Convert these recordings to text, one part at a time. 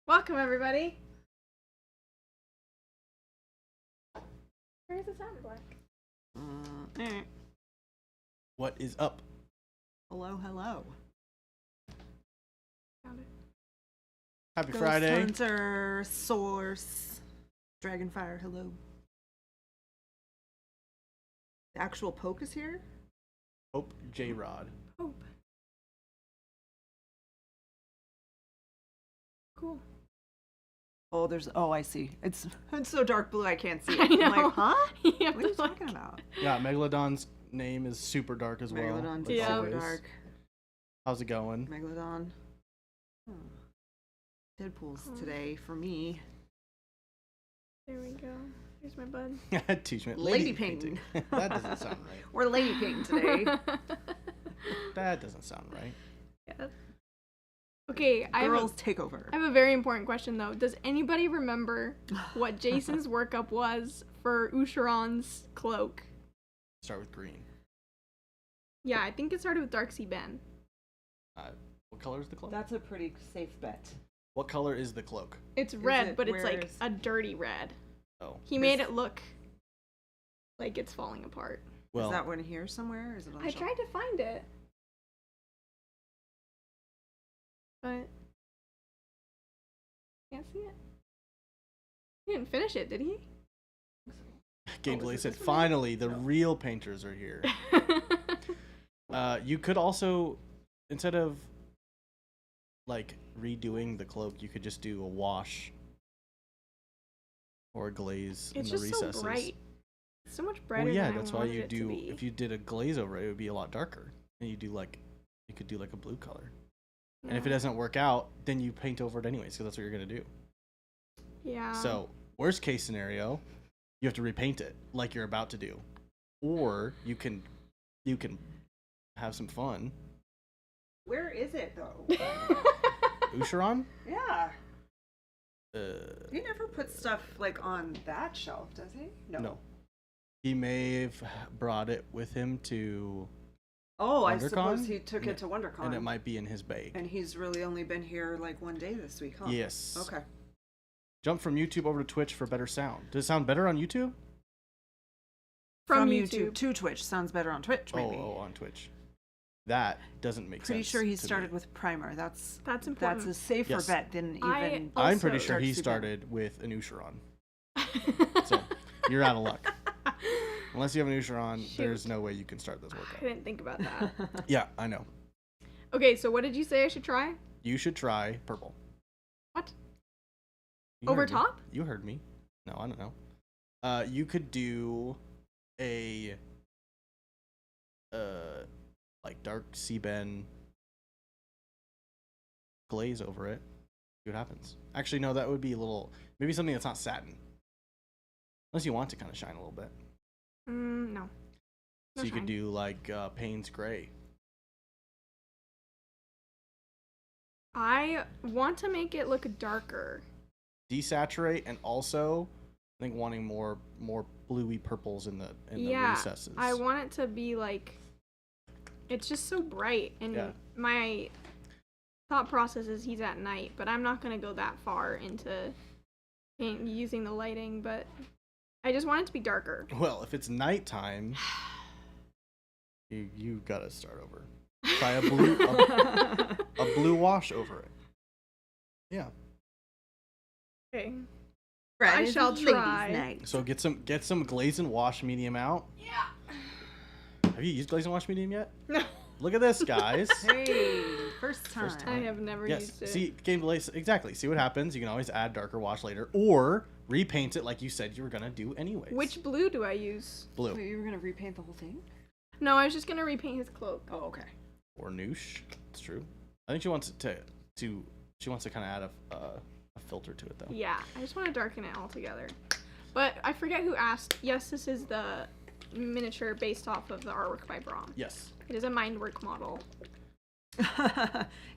Welcome, everybody. Where's the sound black? What is up? Hello, hello. Found it. Happy Ghost Friday. Hunter, Source, Dragonfire, hello. The actual Poke is here? Hope J Rod. Hope. Cool. Oh, I see. It's so dark blue I can't see it. I know. I'm like, huh? You What have are to you look. talking about? Yeah, Megalodon's name is super dark as well. Megalodon's like Yeah. super always. dark. How's it going? Megalodon. Deadpool's Oh. today for me. There we go. Here's my bud. Teach me. Lady painting. That doesn't sound right. We're lady painting today. That doesn't sound right. Yeah. Okay, Girls take over. I have a very important question, though. Does anybody remember what Jason's workup was for Usharon's cloak? Start with green. Yeah, I think it started with Dark Sea Ben. What color is the cloak? That's a pretty safe bet. What color is the cloak? It's red, it- but it's like where's- a dirty red. Oh, He made it look like it's falling apart. well, Is that one here somewhere? Or is it on the I shelf? tried to find it. But can't see it. He didn't finish it, did he? Gameplay it said, this one? finally, the real painters are here. You could also, instead of like redoing the cloak, you could just do a wash or a glaze It's in the just recesses. so bright. It's so much brighter Well, yeah, than I that's why wanted you it to do. be. If you did a glaze over it, it would be a lot darker. And you could do like a blue color. And if it Yeah. doesn't work out, then you paint over it anyways, because that's what you're gonna do. Yeah. So worst case scenario, you have to repaint it like you're about to do, or you can have some fun. Where is it though? Usharon? Yeah. Uh, He never puts stuff like on that shelf, does he? no. He may have brought it with him to, Oh, I WonderCon? suppose he took And it to WonderCon. and it might be in his bag. And he's really only been here like one day this week, huh? Yes. Okay. Jump from YouTube over to Twitch for better sound. Does it sound better on YouTube? From YouTube. to Twitch. Sounds better on Twitch, maybe. Oh, on Twitch. That doesn't make Pretty sense. sure he to started me. with Primer. That's Important. That's a safer Yes. bet than I even. I'm pretty also- sure he Dark Sea Ben. started with an Usharon. So you're out of luck. Unless you have an Usharon, Shoot. there's no way you can start this I workout. didn't think about that. Yeah, I know. Okay, so what did you say I should try? You should try purple. What? You Over heard me. top? You heard me. No, I don't know. You could do a like dark sea ben glaze over it. See what happens. Actually, no, that would be a little, maybe something that's not satin. Unless you want to kind of shine a little bit. No. So you could do like Payne's Gray. I want to make it look darker. Desaturate, and also I think wanting more bluey purples in the recesses. I want it to be like, it's just so bright, and Yeah. my thought process is he's at night, but I'm not gonna go that far into using the lighting, but I just want it to be darker. Well, if it's nighttime, you gotta start over. Try a blue a blue wash over it. Yeah. Okay. Friday I is shall ladies' try. night. So get some glaze and wash medium out. Yeah. Have you used glaze and wash medium yet? No. Look at this, guys. Hey, first time. First I time. have never Yes. used it. See, gameplay exactly. See what happens. You can always add darker wash later, or repaint it like you said you were gonna do anyways. Which blue do I use? blue Wait, you were gonna repaint the whole thing? No, I was just gonna repaint his cloak. Oh, okay. or noosh? It's true. I think she wants to she wants to kind of add a filter to it though. Yeah, I just want to darken it all together. But I forget who asked. Yes, this is the miniature based off of the artwork by Brahm. Yes. It is a Mindwork model.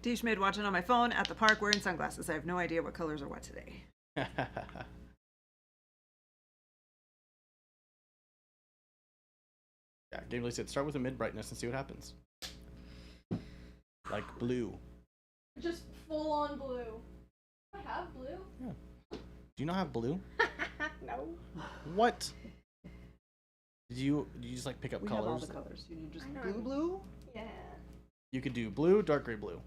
Deesh made watching on my phone at the park wearing sunglasses. I have no idea what colors are what today. Yeah, gameplay said start with a mid brightness and see what happens. Like blue. Just full on blue. I have blue. Yeah. Do you not have blue? No. What? Did you just like pick up We colors? have all the colors. You need just I know. blue. Yeah. You could do blue, dark gray blue.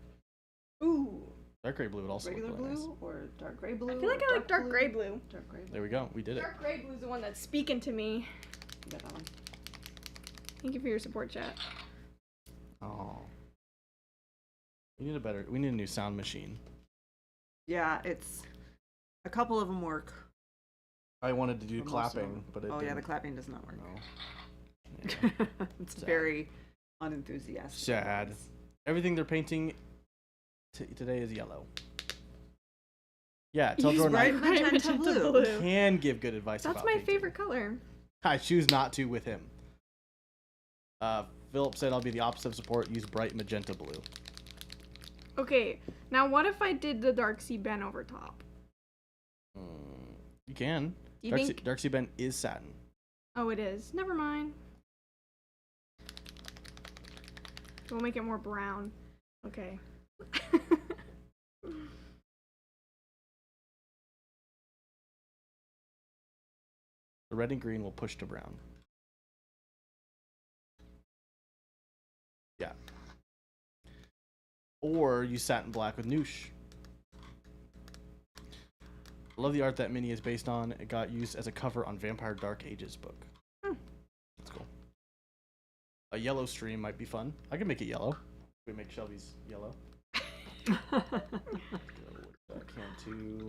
Ooh. Dark gray blue would also Regular look really blue nice. or dark gray blue. I feel like or I like dark gray blue. Dark gray blue. There we go. We did it. Dark gray blue is the one that's speaking to me. You got that one. Thank you for your support, chat. Oh. We need a new sound machine. Yeah, it's a couple of them work. I wanted to do But most of clapping, them- but it Oh didn't. yeah, the clapping does not work. No. Yeah. It's Sad. very unenthusiastic. Sad. Everything they're painting today is yellow. Yeah, tell Use Jordan bright magenta blue. I can give good advice That's about my painting. favorite color. I choose not to with him. Philip said I'll be the opposite of support. Use bright magenta blue. Okay, now what if I did the dark sea Ben over top? You can. Do you think? Dark Sea Ben is satin. Oh, it is. Never mind. We'll make it more brown. Okay. The red and green will push to brown. Yeah. Or use satin black with Noosh. I love the art that Mini is based on. It got used as a cover on Vampire Dark Ages book. That's cool. A yellow stream might be fun. I can make it yellow. We make Shelby's yellow. Can too.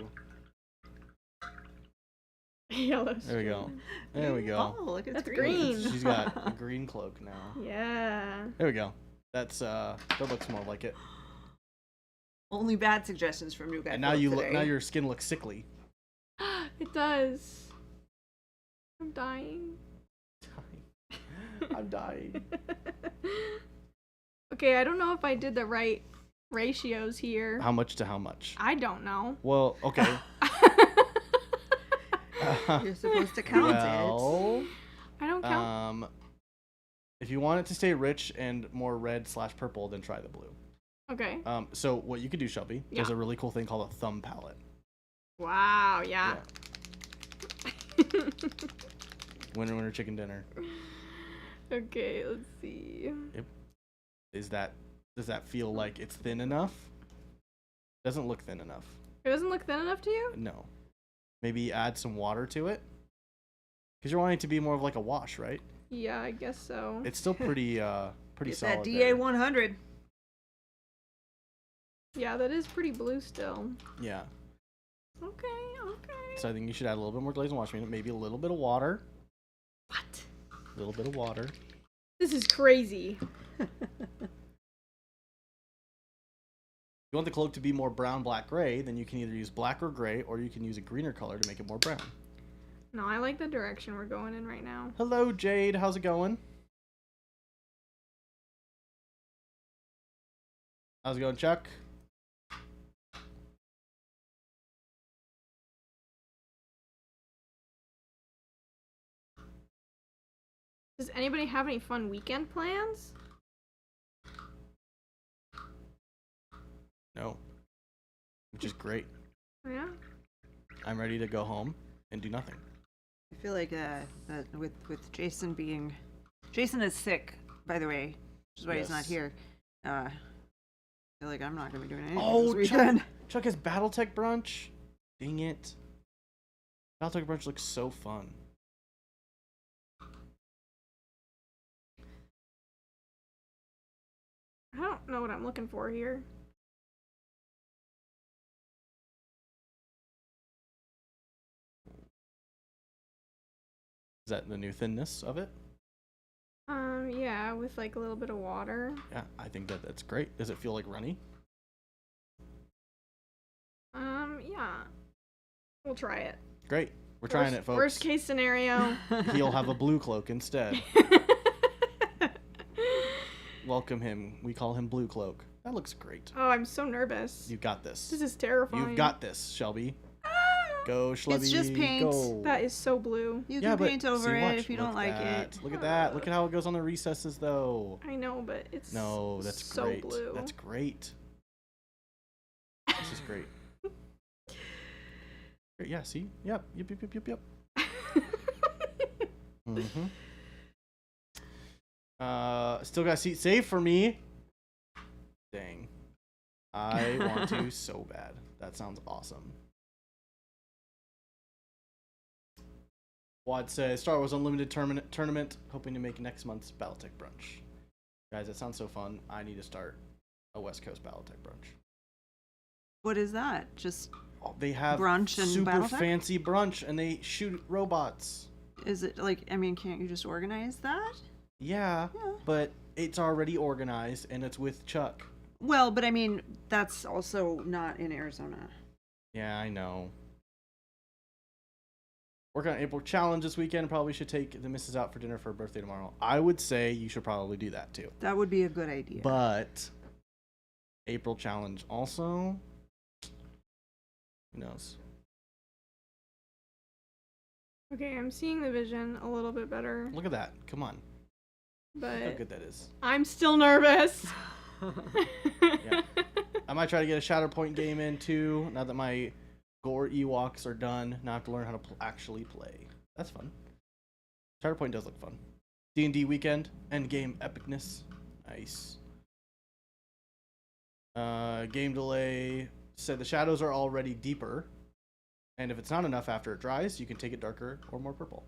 Yellow. There we go. There we go. Oh, look, it's That's green. green. She's got a green cloak now. Yeah. There we go. That looks more like it. Only bad suggestions from you guys. And now now your skin looks sickly. It does. I'm dying. I'm dying. Okay, I don't know if I did the right ratios here. How much to how much? I don't know. Well, okay. You're supposed to count it. Well, I don't count. if you want it to stay rich and more red/purple, then try the blue. Okay. So what you could do, Shelby, there's Yeah. a really cool thing called a thumb palette. Wow, yeah. Winner, chicken dinner. Okay, let's see. Does that feel like it's thin enough? Doesn't look thin enough. It doesn't look thin enough to you? No. Maybe add some water to it. Because you're wanting it to be more of like a wash, right? Yeah, I guess so. It's still pretty It's solid. that there. DA 100. Yeah, that is pretty blue still. Yeah. Okay. So I think you should add a little bit more glaze and wash in it. Maybe a little bit of water. What? A little bit of water. This is crazy. You want the cloak to be more brown, black, gray, then you can either use black or gray, or you can use a greener color to make it more brown. No, I like the direction we're going in right now. Hello, Jade. How's it going? How's it going, Chuck? Does anybody have any fun weekend plans? No. Which is great. Yeah. I'm ready to go home and do nothing. I feel like with Jason being... Jason is sick, by the way, which is why he's not Yes. here. I feel like I'm not going to be doing anything Oh, this weekend. Chuck has Battletech brunch. Dang it. Battletech brunch looks so fun. I don't know what I'm looking for here. Is that the new thinness of it? Yeah, with like a little bit of water. Yeah, I think that's great. Does it feel like runny? Yeah. We'll try it. Great. We're trying it, folks. Worst case scenario. He'll have a blue cloak instead. Welcome him. We call him Blue Cloak. That looks great. Oh, I'm so nervous. You got this. This is terrifying. You've got this, Shelby. Go, Shleby. It's just paint. Go. That is so blue. You Yeah, can but paint over see, it watch. if you Look don't like that. it. Look at that. Look at how it goes on the recesses, though. I know, but it's No, that's so great. blue. That's great. This is great. Yeah, see? Yep. Yep. Mm-hmm. Still got a seat saved for me. Dang. I want to so bad. That sounds awesome. Wad says Star Wars Unlimited tournament. Hoping to make next month's Battletech brunch. Guys, that sounds so fun. I need to start a West Coast Battletech brunch. What is that? Just They have brunch and super Battletech? fancy brunch, and they shoot robots. Is it like, I mean, can't you just organize that? Yeah, but it's already organized, and it's with Chuck. Well, but I mean, that's also not in Arizona. Yeah, I know. Working on April challenge this weekend. Probably should take the missus out for dinner for her birthday tomorrow. I would say you should probably do that too. That would be a good idea. But April challenge also. Who knows? Okay, I'm seeing the vision a little bit better, Look at that. Come on. Look how but good that is. I'm still nervous. Yeah. I might try to get a Shatterpoint game in too. Now that my Gore Ewoks are done, now I have to learn how to actually play. That's fun. Shatterpoint does look fun. D&D weekend, endgame epicness. Nice. Game delay said the shadows are already deeper, and if it's not enough after it dries, you can take it darker or more purple.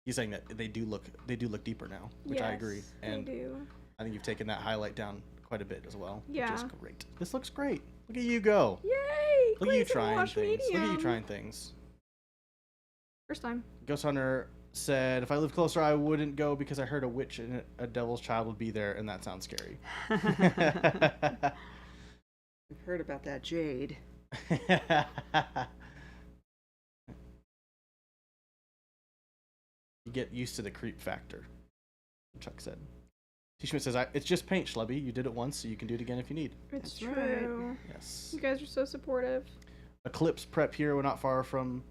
He's saying that they do look deeper now, which I agree. Yes, And they do. I think you've taken that highlight down quite a bit as well. Yeah. Which is great. This looks great. Look at you go. Yay! Look at you Please trying watch things. Look at you medium. trying things. First time. Ghost Hunter said, if I lived closer, I wouldn't go because I heard a witch and a devil's child would be there, and that sounds scary. I've heard about that jade. You get used to the creep factor, Chuck said. T. Schmidt says, it's just paint, Shleby. You did it once, so you can do it again if you need. It's That's right. true. Yes. You guys are so supportive. Eclipse prep here. We're not far from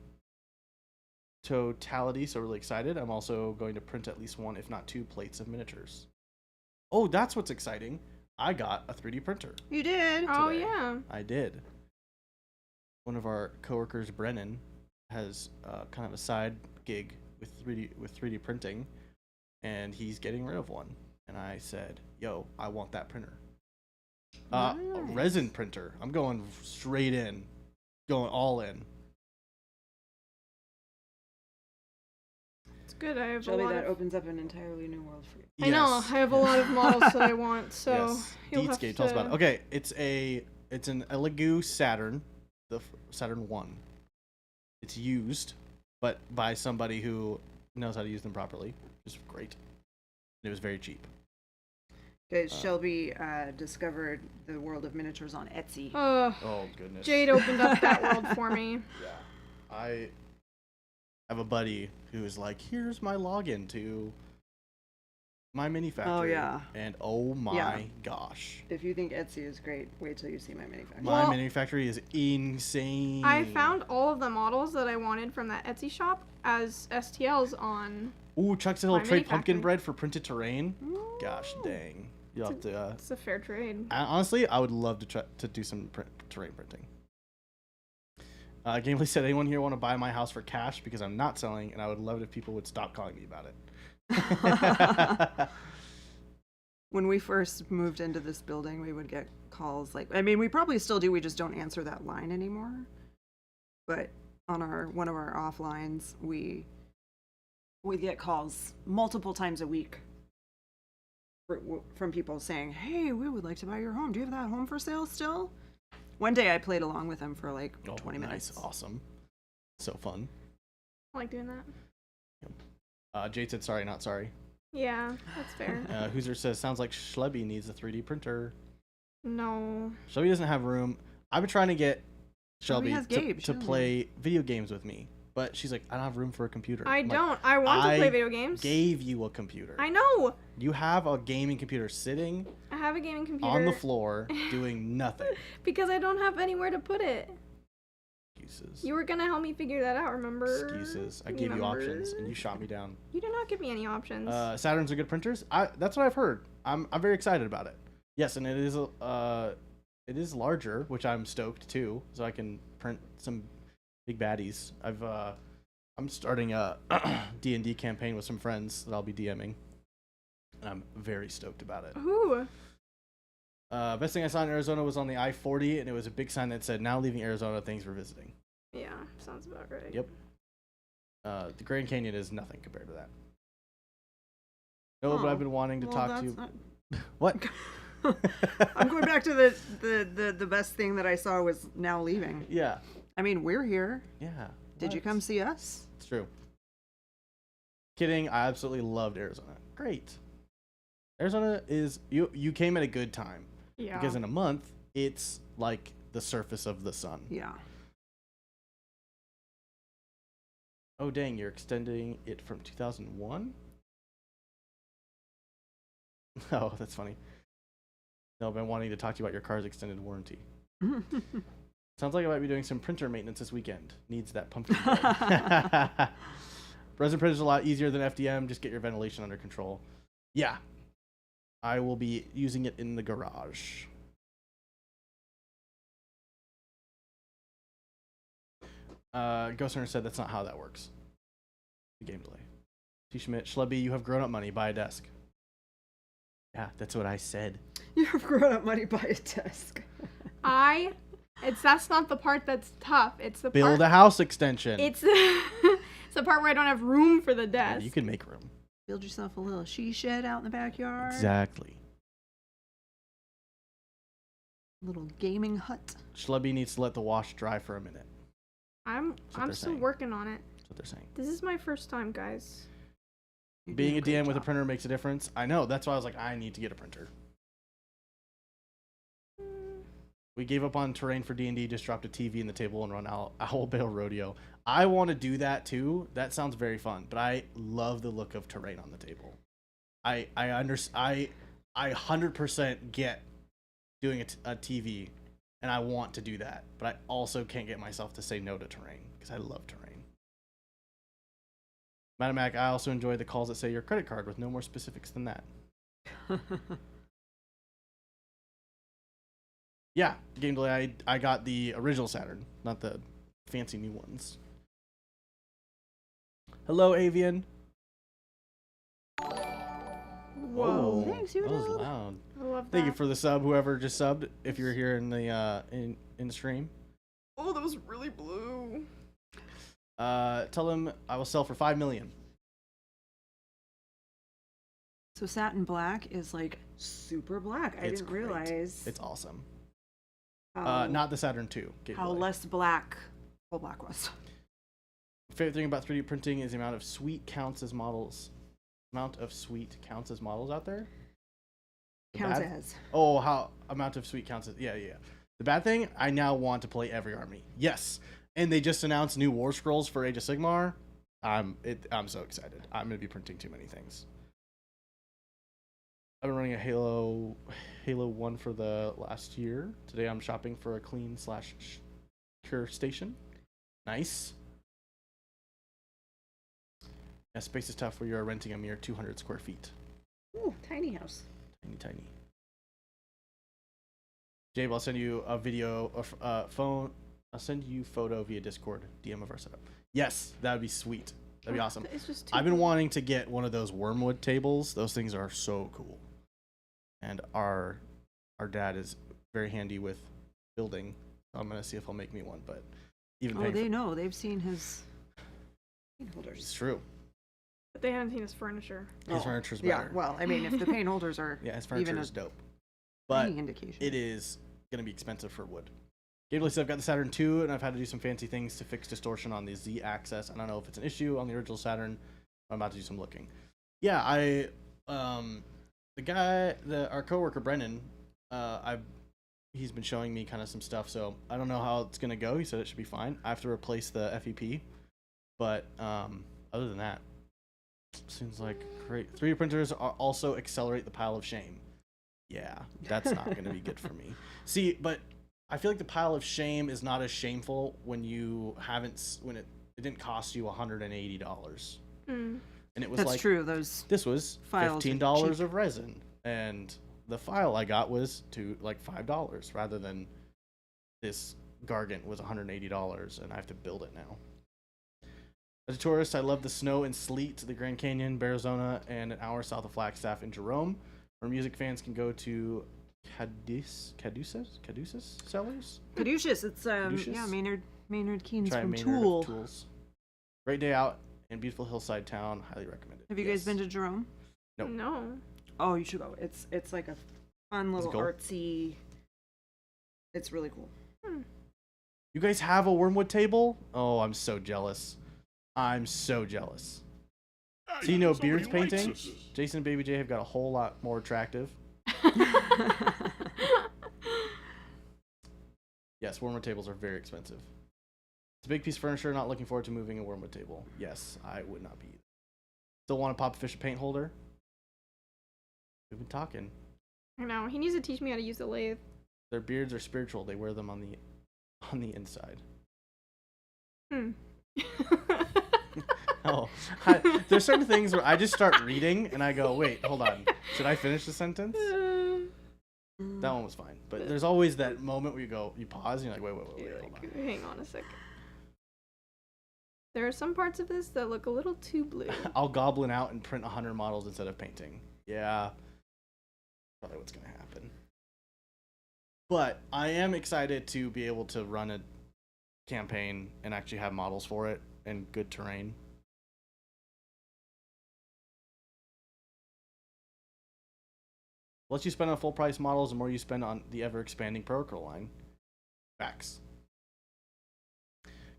totality, so really excited. I'm also going to print at least one, if not two, plates of miniatures. Oh, that's what's exciting. I got a 3D printer. You did? Oh Today. yeah. I did. One of our coworkers, Brennan, has kind of a side gig with 3D printing, and he's getting rid of one. And I said, "Yo, I want that printer." A Nice. resin printer. I'm going straight in, going all in. It's good. I have Shelby, a lot that of... opens up an entirely new world for you. I know. I have a lot of models that I want, so Yes. you'll have Deedscape, tell us about it. to- Okay, it's an Elegoo Saturn, the Saturn 1. It's used, but by somebody who knows how to use them properly, which is great. And it was very cheap. Guys, Shelby discovered the world of miniatures on Etsy. Oh goodness. Jade opened up that world for me. Yeah. I have a buddy who is like, here's my login to my mini factory. Oh, yeah. And oh my Yeah. gosh. If you think Etsy is great, wait till you see my mini factory. My Well, mini factory is insane. I found all of the models that I wanted from that Etsy shop as STLs on. Ooh, Chuck said he'll My trade mini pumpkin factory. bread for printed terrain. Gosh dang. You'll have to It's a fair trade. honestly, I would love to try to do some terrain printing. Gamely said, anyone here want to buy my house for cash because I'm not selling, and I would love it if people would stop calling me about it. When we first moved into this building, we would get calls like, I mean, we probably still do, we just don't answer that line anymore. But on one of our off lines, we get calls multiple times a week from people saying, hey, we would like to buy your home. Do you have that home for sale still? One day I played along with them for like 20 minutes. Nice, awesome. So fun. I like doing that. Jade said, sorry, not sorry. Yeah, that's fair. Hooser says, sounds like Shleby needs a 3D printer. No. Shelby doesn't have room. I've been trying to get Shelby has Gabe. She to doesn't play video games with me, but she's like, I don't have room for a computer. I I'm like, don't. I want to I play video games. gave you a computer. I know. You have a gaming computer sitting I have a gaming computer. on the floor doing nothing. Because I don't have anywhere to put it. Excuses. You were gonna help me figure that out, remember? Excuses. I gave you options and you shot me down. You did not give me any options. Saturns are good printers. That's what I've heard. I'm very excited about it. Yes, and it is larger, which I'm stoked too, so I can print some Big baddies. I'm starting a D&D campaign with some friends that I'll be DMing, and I'm very stoked about it. Ooh. Best thing I saw in Arizona was on the I-40, and it was a big sign that said, "Now leaving Arizona, thanks for visiting." Yeah, sounds about right. Yep. The Grand Canyon is nothing compared to that. No, but I've been wanting to talk to you. Not... What? I'm going back to the best thing that I saw was now leaving. Yeah. I mean, we're here. Yeah. Did you come see us? It's true. Kidding. I absolutely loved Arizona. Great. Arizona is you came at a good time. Yeah. Because in a month, it's like the surface of the sun. Yeah. Oh, dang, you're extending it from 2001? Oh, that's funny. No, I've been wanting to talk to you about your car's extended warranty. Sounds like I might be doing some printer maintenance this weekend. Needs that pumpkin. Resin printers are a lot easier than FDM. Just get your ventilation under control. Yeah. I will be using it in the garage. Ghost Hunter said that's not how that works. The game delay. T. Schmidt, Shleby, you have grown up money. Buy a desk. Yeah, that's what I said. You have grown up money. Buy a desk. That's not the part that's tough. It's the Build part, a house extension. It's it's the part where I don't have room for the Yeah, desk. you can make room. Build yourself a little she shed out in the backyard. Exactly. Little gaming hut. Shleby needs to let the wash dry for a minute. I'm they're still saying. working on it. That's what they're saying. This is my first time, guys. You're Being doing a DM great with a job. printer makes a difference. I know. That's why I was like, I need to get a printer. We gave up on terrain for D&D, just dropped a TV in the table and run Owl Bale Rodeo. I want to do that too. That sounds very fun, but I love the look of terrain on the table. I 100% get doing a TV, and I want to do that, but I also can't get myself to say no to terrain because I love terrain. Madam Mac, I also enjoy the calls that say your credit card with no more specifics than that. Yeah, game delay. I got the original Saturn, not the fancy new ones. Hello, Avian. Whoa. Thanks, you that was know. loud. I love that. Thank you for the sub, whoever just subbed. If you're here in the in the stream, Oh, that was really blue. tell him I will sell for $5 million. So satin black is like super black. I It's didn't great. realize. It's awesome. how, Not the Saturn II. Game how delay. less black full black was. Favorite thing about 3D printing is the amount of sweet counts as models. Amount of sweet counts as models out there. The Counts bad- as. Oh, how amount of sweet counts as yeah. The bad thing, I now want to play every army. Yes, and they just announced new War Scrolls for Age of Sigmar. I'm so excited. I'm gonna be printing too many things. I've been running a Halo 1 for the last year. Today I'm shopping for a clean/cure station. Nice. Yeah, space is tough where you're renting a mere 200 square feet. Ooh, tiny house. Tiny. Jabe, I'll send you a video of phone. I'll send you photo via Discord, DM of our setup. Yes, that would be sweet. That'd be awesome. It's just I've been wanting to get one of those wormwood tables. Those things are so cool. And our dad is very handy with building. So I'm gonna see if he'll make me one. But even Oh, they know. They've seen his paint holders. it's true. But they haven't seen his furniture. His furniture's Yeah, better. well, I mean, if the paint holders are Yeah, his furniture even is a dope. But any indication. it is gonna be expensive for wood. Gabriel said I've got the Saturn II, and I've had to do some fancy things to fix distortion on the Z-axis. I don't know if it's an issue on the original Saturn. I'm about to do some looking. Yeah, our coworker Brennan, he's been showing me kind of some stuff. So I don't know how it's gonna go. He said it should be fine. I have to replace the FEP, but other than that, seems like great. 3D printers also accelerate the pile of shame. Yeah, that's not gonna be good for me. See, but I feel like the pile of shame is not as shameful when it didn't cost you $180, and it was That's like true. Those this was files are $15 cheap. of resin, and the file I got was $5 rather than this Gargant was $180, and I have to build it now. As a tourist, I love the snow and sleet, the Grand Canyon, Arizona, and an hour south of Flagstaff in Jerome, where music fans can go to Caduceus Cellars? Caduceus, it's Caduceus? yeah, Maynard Keynes Try from Maynard Tool. of Tools. Great day out in beautiful hillside town. Highly recommended. Have you guys been to Jerome? Nope. No. Oh, you should go. It's like a fun little cool? artsy. It's really cool. You guys have a wormwood table? Oh, I'm so jealous. I'm so jealous. See, no Beards painting. Jason and Baby J have got a whole lot more attractive. Yes, wormwood tables are very expensive. It's a big piece of furniture. Not looking forward to moving a wormwood table. Yes, I would not be either. Still want to pop fish a paint holder? We've been talking. I know. He needs to teach me how to use the lathe. Their beards are spiritual. They wear them on the inside. Oh, there's certain things where I just start reading and I go, wait, hold on. Should I finish the sentence? That one was fine. But there's always that moment where you pause and you're like, wait, hold on. Hang on a second. There are some parts of this that look a little too blue. I'll goblin out and print 100 models instead of painting. Yeah. Probably what's going to happen. But I am excited to be able to run a campaign and actually have models for it and good terrain. The less you spend on full price models, the more you spend on the ever expanding Pro Acryl line. Facts.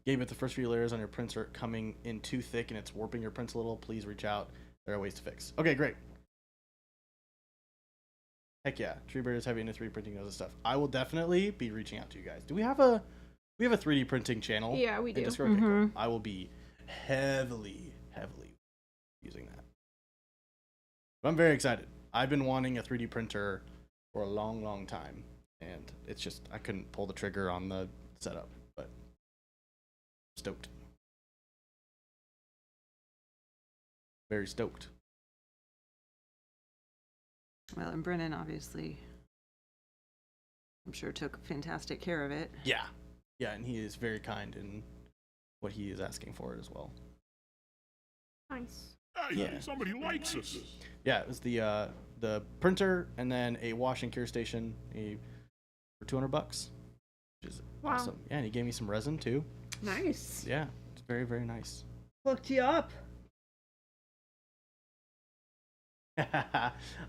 Game at the first few layers on your prints are coming in too thick and it's warping your prints a little. Please reach out. There are ways to fix. Okay, great. Heck yeah, Treebeard is heavy into 3D printing, knows this stuff. I will definitely be reaching out to you guys. Do we have a 3D printing channel? Yeah, we do. Discord? Okay, cool. I will be heavily using that. But I'm very excited. I've been wanting a 3D printer for a long time, and it's just I couldn't pull the trigger on the setup, but stoked. Very stoked. Well, and Brennan obviously, I'm sure, took fantastic care of it. Yeah, and he is very kind in what he is asking for it as well. Nice. Yeah. Somebody likes us. Yeah, it was the printer and then a wash and cure station for $200, which is awesome. Yeah, and he gave me some resin too. Nice. Yeah, it's very, very nice. Hooked you up.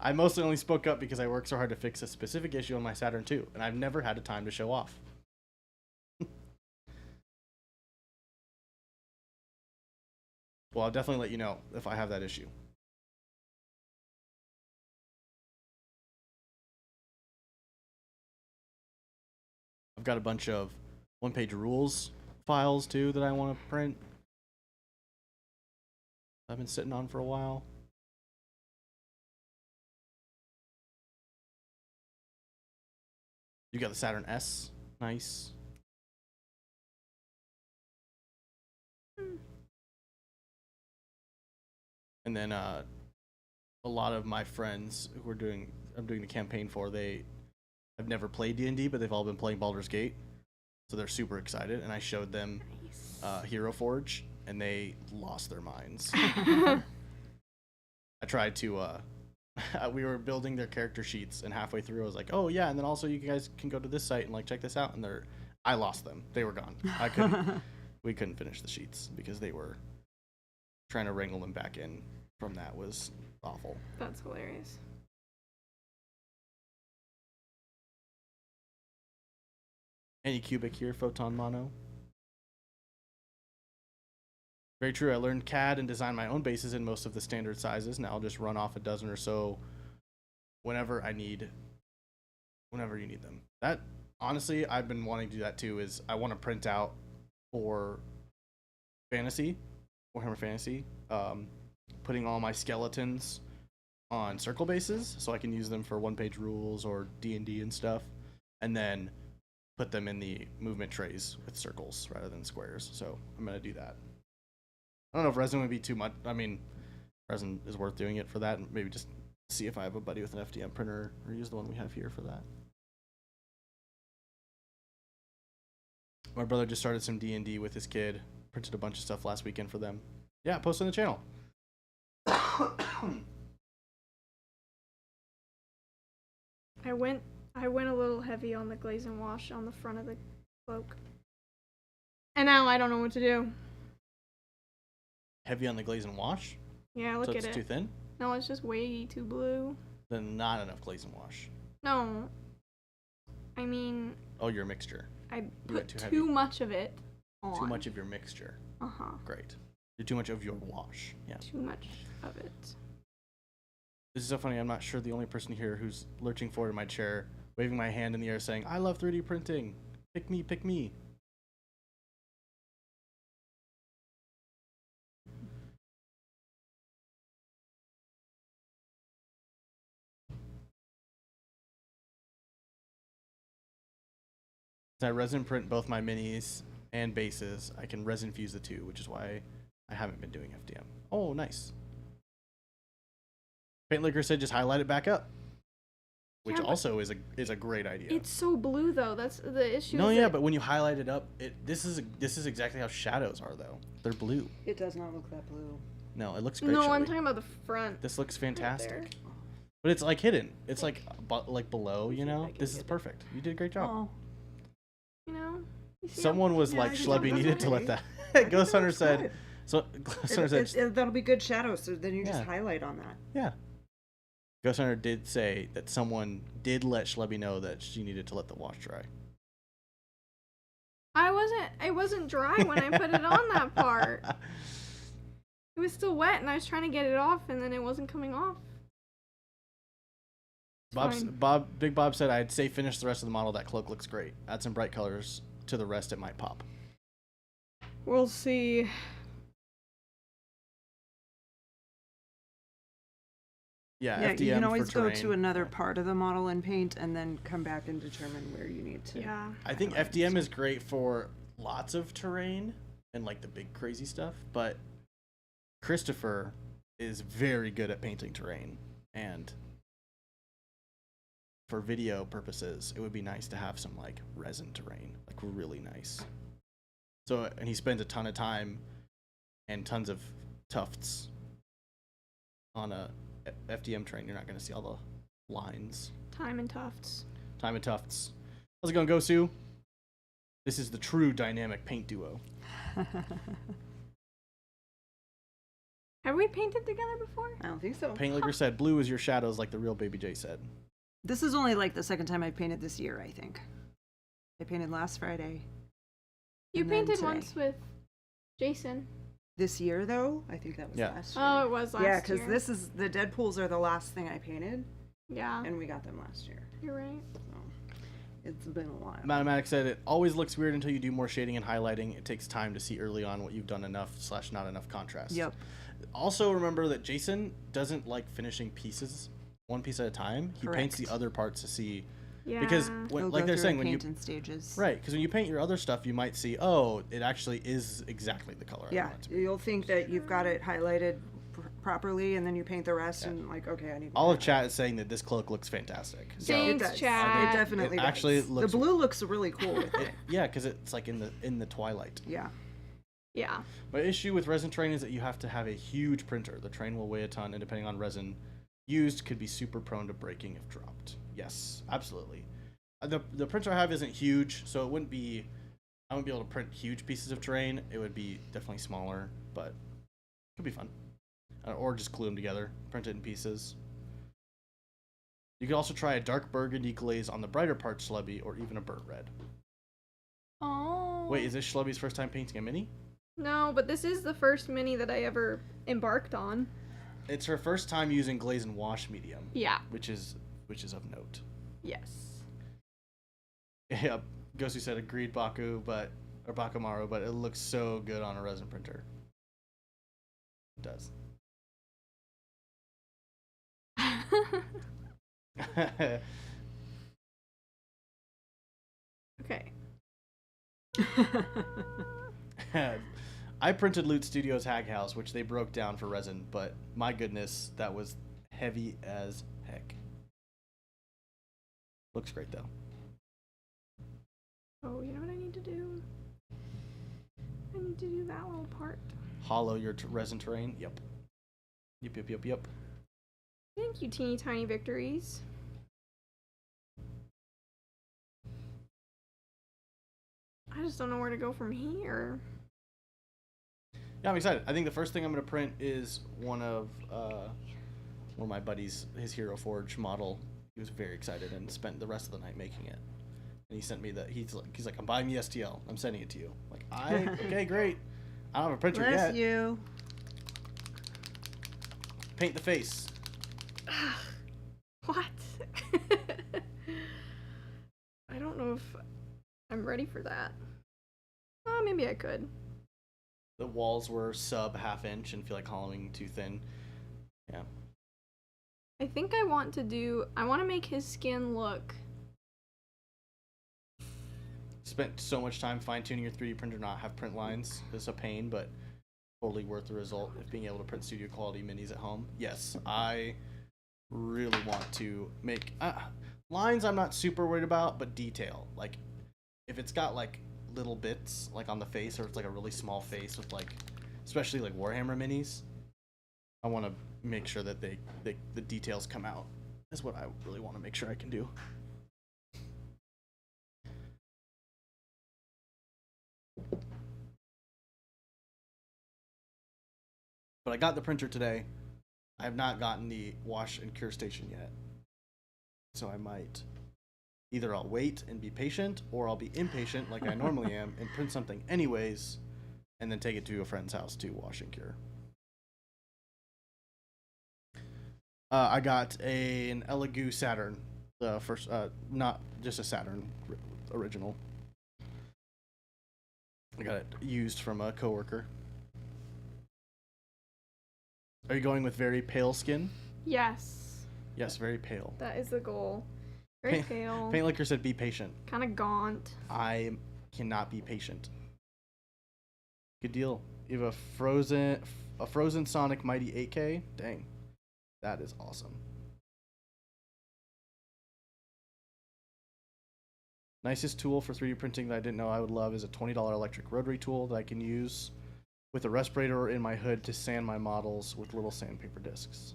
I mostly only spoke up because I worked so hard to fix a specific issue on my Saturn II, and I've never had a time to show off. Well, I'll definitely let you know if I have that issue. I've got a bunch of one-page rules files too that I want to print. I've been sitting on for a while. You got the Saturn S. Nice. And then a lot of my friends who I'm doing the campaign for, have never played D&D, but they've all been playing Baldur's Gate. So they're super excited, and I showed them Hero Forge, and they lost their minds. I tried to we were building their character sheets, and halfway through I was like, oh yeah, and then also you guys can go to this site and like check this out, and I lost them. They were gone. We couldn't finish the sheets because they were trying to wrangle them back in from that was awful. That's hilarious. Any cubic here, photon mono. Very true. I learned CAD and designed my own bases in most of the standard sizes. Now I'll just run off a dozen or so whenever you need them. That, honestly, I've been wanting to do that too, is I want to print out for Fantasy, Warhammer Fantasy, putting all my skeletons on circle bases so I can use them for one-page rules or D&D and stuff, and then put them in the movement trays with circles rather than squares. So I'm going to do that. I don't know if resin would be too much. I mean, resin is worth doing it for that, and maybe just see if I have a buddy with an FDM printer or use the one we have here for that. My brother just started some D&D with his kid. Printed a bunch of stuff last weekend for them. Yeah, post on the channel. I went a little heavy on the glaze and wash on the front of the cloak. And now I don't know what to do. Heavy on the glaze and wash? Yeah, look So at it's it. too thin? No, it's just way too blue. Then not enough glaze and wash. No. I mean, Oh, your mixture. I went put too too heavy. much of it on. Too much of your mixture. Uh-huh. Great. You're too much of your wash. Yeah. Too much of it. This is so funny. I'm not sure the only person here who's lurching forward in my chair, waving my hand in the air saying, I love 3D printing. Pick me, pick me. I resin print both my minis and bases. I can resin fuse the two, which is why I haven't been doing FDM. Oh, nice. Paint Liquor said just highlight it back up, which Yeah, but also is a great idea. It's so blue though. That's the issue. No, is yeah, that- but when you highlight it up, this is exactly how shadows are though. They're blue. It does not look that blue. No, it looks great. No, I'm Shelby. talking about the front. This looks there. fantastic. But it's like hidden. It's like below, you see if know? I can This is get it. perfect. You did a great job. Oh, You know. You see Someone was Yeah, like, I think Shleby that's needed to let okay. that. Ghost Hunter looks said. good. So Ghost Hunter said. that'll be good shadow. So then you Yeah. just highlight on that. Yeah. Ghost Hunter did say that someone did let Shleby know that she needed to let the wash dry. It wasn't dry when I put it on that part. It was still wet, and I was trying to get it off, and then it wasn't coming off. It's fine. Big Bob said I'd say finish the rest of the model. That cloak looks great. Add some bright colors to the rest. It might pop. We'll see. Yeah, Yeah, FDM you can for always go terrain. to another part of the model and paint, and then come back and determine where you need to. Yeah. I think highlight. FDM is great for lots of terrain and like the big crazy stuff, but Christopher is very good at painting terrain, and for video purposes, it would be nice to have some like resin terrain, like really nice. So, and he spends a ton of time and tons of tufts on a FDM terrain. You're not going to see all the lines. Time and tufts. Time and tufts. How's it going, Gosu? This is the true dynamic paint duo. Have we painted together before? I don't think so. Paint Liquor said blue is your shadows, like the real Baby J said. This is only like the second time I've painted this year, I think. I painted last Friday. You And then painted today. once with Jason. This year, though, I think that was Yeah. last year. Oh, it was last yeah, year. because this is the Deadpools are the last thing I painted, Yeah, and we got them last year. you're right. So it's been a while. Mathematic said it always looks weird until you do more shading and highlighting. It takes time to see early on what you've done enough / not enough contrast. Yep. Also remember that Jason doesn't like finishing pieces one piece at a time. He paints the Correct. other parts to see. Yeah. Because He'll when, go like they're through saying, and when you paint in stages. right, because when you paint your other stuff, you might see, oh, it actually is exactly the color I Yeah, want it to be. you'll think that you've got it highlighted properly, and then you paint the rest, Yeah. and like, okay, I need. All more of chat is saying that this cloak looks fantastic. So, Thanks, it does. Chad. It definitely It does. actually looks- The blue looks really cool with it. yeah, because it's like in the twilight. Yeah. Yeah. My issue with resin train is that you have to have a huge printer. The train will weigh a ton, and depending on resin used, could be super prone to breaking if dropped. Yes, absolutely. The printer I have isn't huge, so it wouldn't be. I wouldn't be able to print huge pieces of terrain. It would be definitely smaller, but it could be fun. Or just glue them together, print it in pieces. You could also try a dark burgundy glaze on the brighter parts, Shleby, or even a burnt red. Oh. Wait, is this Shleby's first time painting a mini? No, but this is the first mini that I ever embarked on. It's her first time using glaze and wash medium, Yeah. which is of note. Yes. Yep, Gosu said agreed, Baku, or Bakamaru, but it looks so good on a resin printer. It does. Okay. I printed Loot Studios Hag House, which they broke down for resin, but my goodness, that was heavy as heck. Looks great though. Oh, you know what I need to do? need to do that little part. Hollow your resin terrain. Yep. Yep. Thank you, teeny tiny victories. I just don't know where to go from here. Yeah, I'm excited. I think the first thing I'm going to print is one of my buddies, his Hero Forge model. He was very excited and spent the rest of the night making it. And he sent me he's like, I'm buying the STL. I'm sending it to you. I'm like, okay, great. I don't have a printer Bless yet. you. Paint the face. What? I don't know if I'm ready for that. Oh, maybe I could. The walls were sub ½ inch and feel like hollowing too thin. Yeah. I think I want to make his skin look. Spent so much time fine-tuning your 3D printer, not have print lines. It's a pain, but totally worth the result of being able to print studio quality minis at home. Yes, I really want to make lines. I'm not super worried about, but detail. Like, if it's got like little bits like on the face, or it's like a really small face with like, especially like Warhammer minis, I want to make sure that the details come out. Is what I really want to make sure I can do. But I got the printer today. I have not gotten the wash and cure station yet. So I might either I'll wait and be patient, or I'll be impatient like I normally am and print something anyways, and then take it to a friend's house to wash and cure. I got an Elegoo Saturn, the first, not just a Saturn original. I got it used from a coworker. Are you going with very pale skin? Yes. Yes, very pale. That is the goal. Very pale. Paint Liquor said be patient. Kind of gaunt. I cannot be patient. Good deal. You have a frozen Sonic Mighty 8K? Dang. That is awesome. Nicest tool for 3D printing that I didn't know I would love is a $20 electric rotary tool that I can use with a respirator in my hood to sand my models with little sandpaper discs.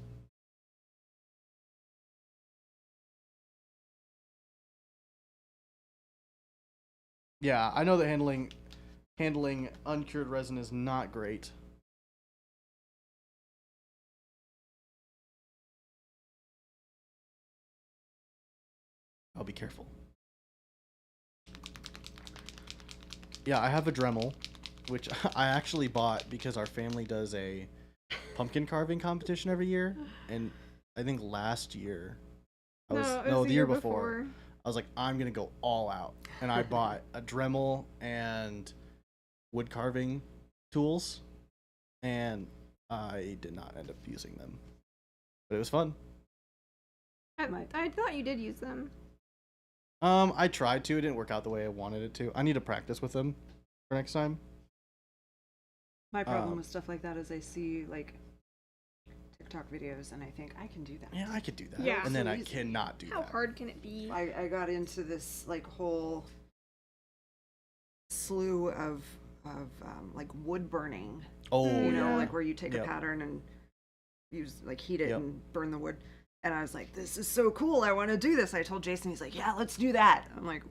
Yeah, I know that handling uncured resin is not great. I'll be careful. Yeah, I have a Dremel, which I actually bought because our family does a pumpkin carving competition every year, and I think last year, the year before, I was like, I'm gonna go all out, and I bought a Dremel and wood carving tools, and I did not end up using them, but it was fun. I thought you did use them. I tried to. It didn't work out the way I wanted it to. I need to practice with them for next time. My problem with stuff like that is I see like TikTok videos and I think I can do that. Yeah, I could do that. Yeah. And then So I easy. cannot do How that. hard can it be? I got into this like whole slew of like wood burning. Oh, You know, yeah. like where you take Yep. a pattern and use like heat it Yep. and burn the wood. And I was like, this is so cool. I want to do this. I told Jason, he's like, yeah, let's do that. I'm like,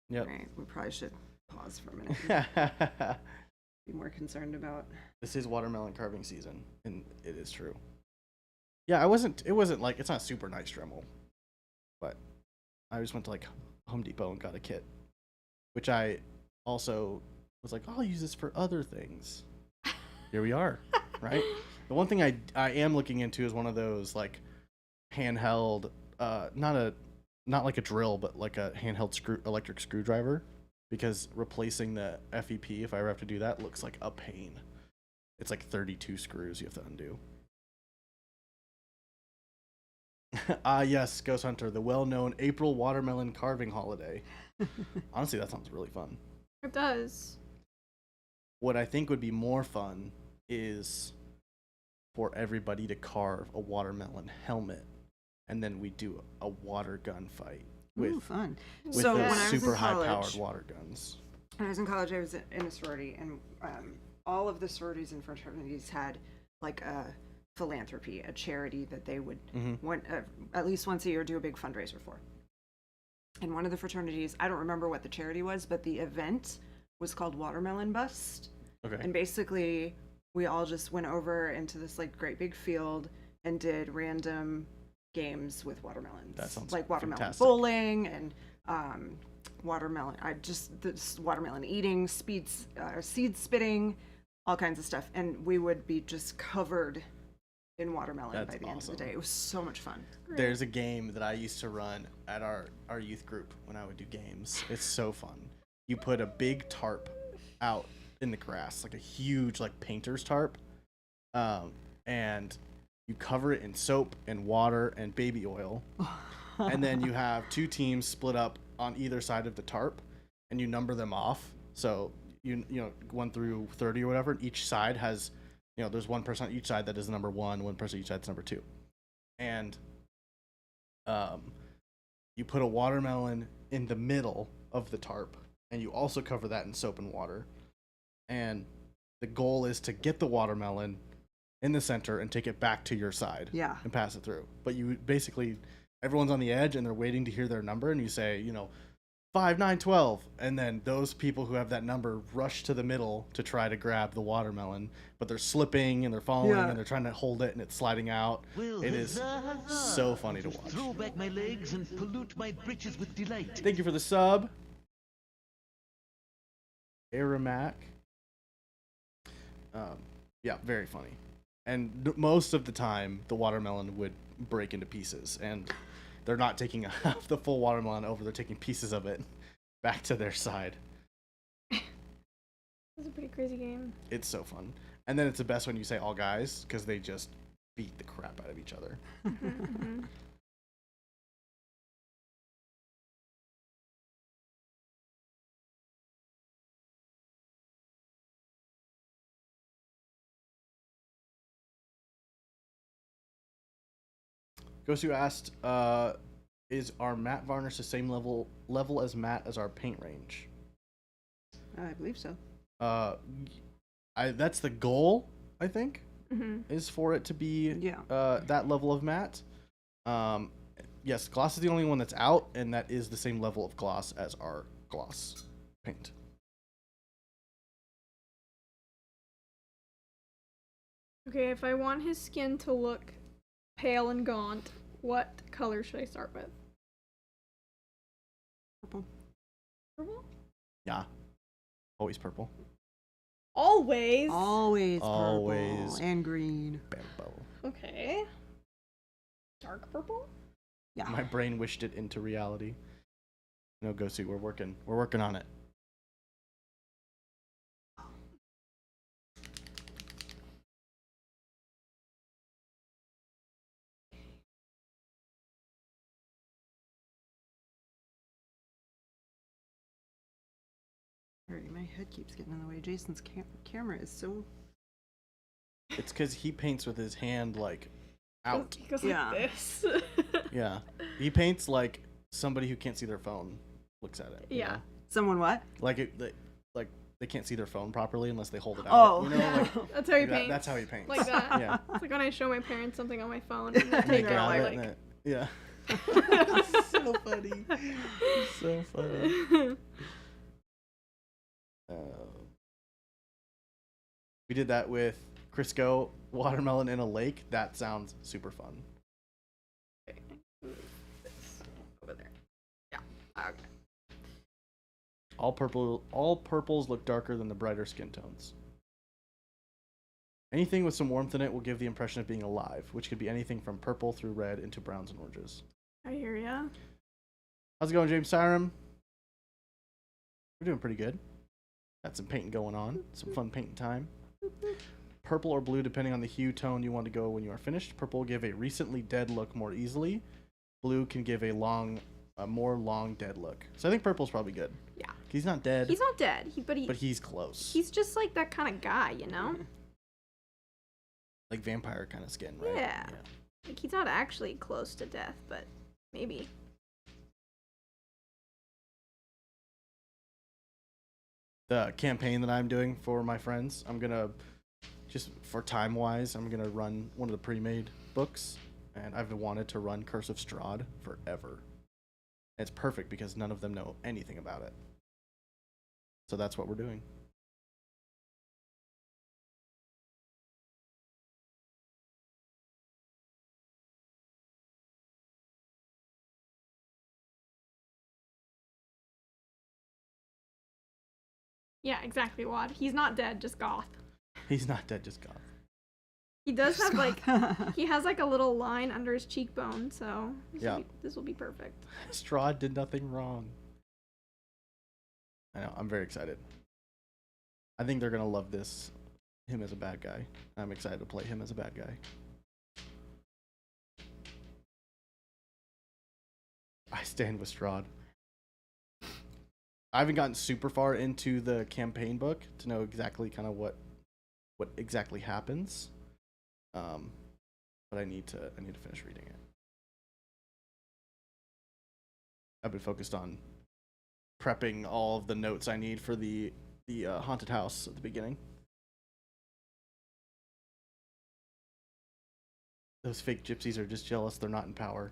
Yep. all right, we probably should pause for a minute. And be more concerned about. This is watermelon carving season, and it is true. Yeah, it wasn't like, it's not super nice Dremel, but I just went to like Home Depot and got a kit, which I also was like, I'll use this for other things. Here we are, right? The one thing I am looking into is one of those like handheld, not like a drill, but like a handheld electric screwdriver, because replacing the FEP, if I ever have to do that, looks like a pain. It's like 32 screws you have to undo. Yes, Ghost Hunter, the well-known April watermelon carving holiday. Honestly, that sounds really fun. It does. What I think would be more fun is for everybody to carve a watermelon helmet, and then we do a water gun fight with Ooh, fun. with So those when I was in super high-powered college- water guns. When I was in college, I was in a sorority, and all of the sororities and fraternities had like a philanthropy, a charity that they would at least once a year do a big fundraiser for. And one of the fraternities, I don't remember what the charity was, but the event was called Watermelon Bust. Okay. And basically, we all just went over into this like great big field and did random games with watermelons. That sounds like watermelon fantastic. bowling and watermelon. This watermelon eating, seed spitting, all kinds of stuff. And we would be just covered in watermelon That's by the end of awesome. the day. It was so much fun. There's a game that I used to run at our youth group when I would do games. It's so fun. You put a big tarp out in the grass, like a huge like painter's tarp, and you cover it in soap and water and baby oil, and then you have two teams split up on either side of the tarp, and you number them off. So you know 1 through 30 or whatever, and each side has, you know, there's one person on each side that is number 1, one person on each side that's number 2, and you put a watermelon in the middle of the tarp, and you also cover that in soap and water. And the goal is to get the watermelon in the center and take it back to your side. Yeah. And pass it through. But you basically, everyone's on the edge and they're waiting to hear their number, and you say, you know, 5, 9, 12. And then those people who have that number rush to the middle to try to grab the watermelon, but they're slipping and they're falling and they're trying to hold it and it's sliding out. Well, It is so funny to watch. Throw back my legs and pollute my britches with delight. Thank you for the sub, Aramac. Yeah, very funny. And most of the time, the watermelon would break into pieces, and they're not taking half the full watermelon over; they're taking pieces of it back to their side. It's a pretty crazy game. It's so fun. And then it's the best when you say all guys, because they just beat the crap out of each other. Mhm. Gosu asked, "Is our matte varnish the same level as matte as our paint range?" I believe so. That's the goal, I think, Mhm. is for it to be Yeah. that level of matte. Yes, gloss is the only one that's out, and that is the same level of gloss as our gloss paint. Okay, if I want his skin to look pale and gaunt, what color should I start with? Purple. Purple? Yeah, always purple. Always. Always purple. Always. And green. Bambo. Okay. Dark purple? Yeah. My brain wished it into reality. No, Gosu, we're working on it. Sorry, my head keeps getting in the way. Jason's camera is so... It's because he paints with his hand like out. He goes Yeah. like this. Yeah, he paints like somebody who can't see their phone looks at it. you Yeah. know? Someone what? Like they can't see their phone properly unless they hold it out. Oh. You know, Yeah. like That's how he that- paints. that's how he paints. Like that. Yeah. It's like when I show my parents something on my phone and they And they take it grab out, it like, and yeah. So funny. So funny. We did that with Crisco watermelon in a lake. That sounds super fun. Okay. Move this over there. Yeah. Okay. All purples look darker than the brighter skin tones. Anything with some warmth in it will give the impression of being alive, which could be anything from purple through red into browns and oranges. I hear ya. How's it going, James Siram? We're doing pretty good. Got some painting going on. Some fun painting time. Purple or blue, depending on the hue tone you want to go when you are finished. Purple will give a recently dead look more easily. Blue can give a more long dead look. So I think purple's probably good. Yeah. He's not dead. He's not dead. But he's close. he's just like that kind of guy, you know? Like vampire kind of skin, right? Yeah. Like he's not actually close to death, but maybe. the campaign that I'm doing for my friends, I'm gonna just for time wise, I'm gonna run one of the pre-made books, and I've wanted to run Curse of Strahd forever. It's perfect because none of them know anything about it. So that's what we're doing. Yeah, exactly, Wad. He's not dead, just goth. He's not dead, just goth. He does have like he has like a little line under his cheekbone, so this will be perfect. Strahd did nothing wrong. I know, I'm very excited. I think they're gonna love him as a bad guy. I'm excited to play him as a bad guy. I stand with Strahd. I haven't gotten super far into the campaign book to know exactly kind of what exactly happens. But I need to finish reading it. I've been focused on prepping all of the notes I need for the haunted house at the beginning. Those fake gypsies are just jealous they're not in power.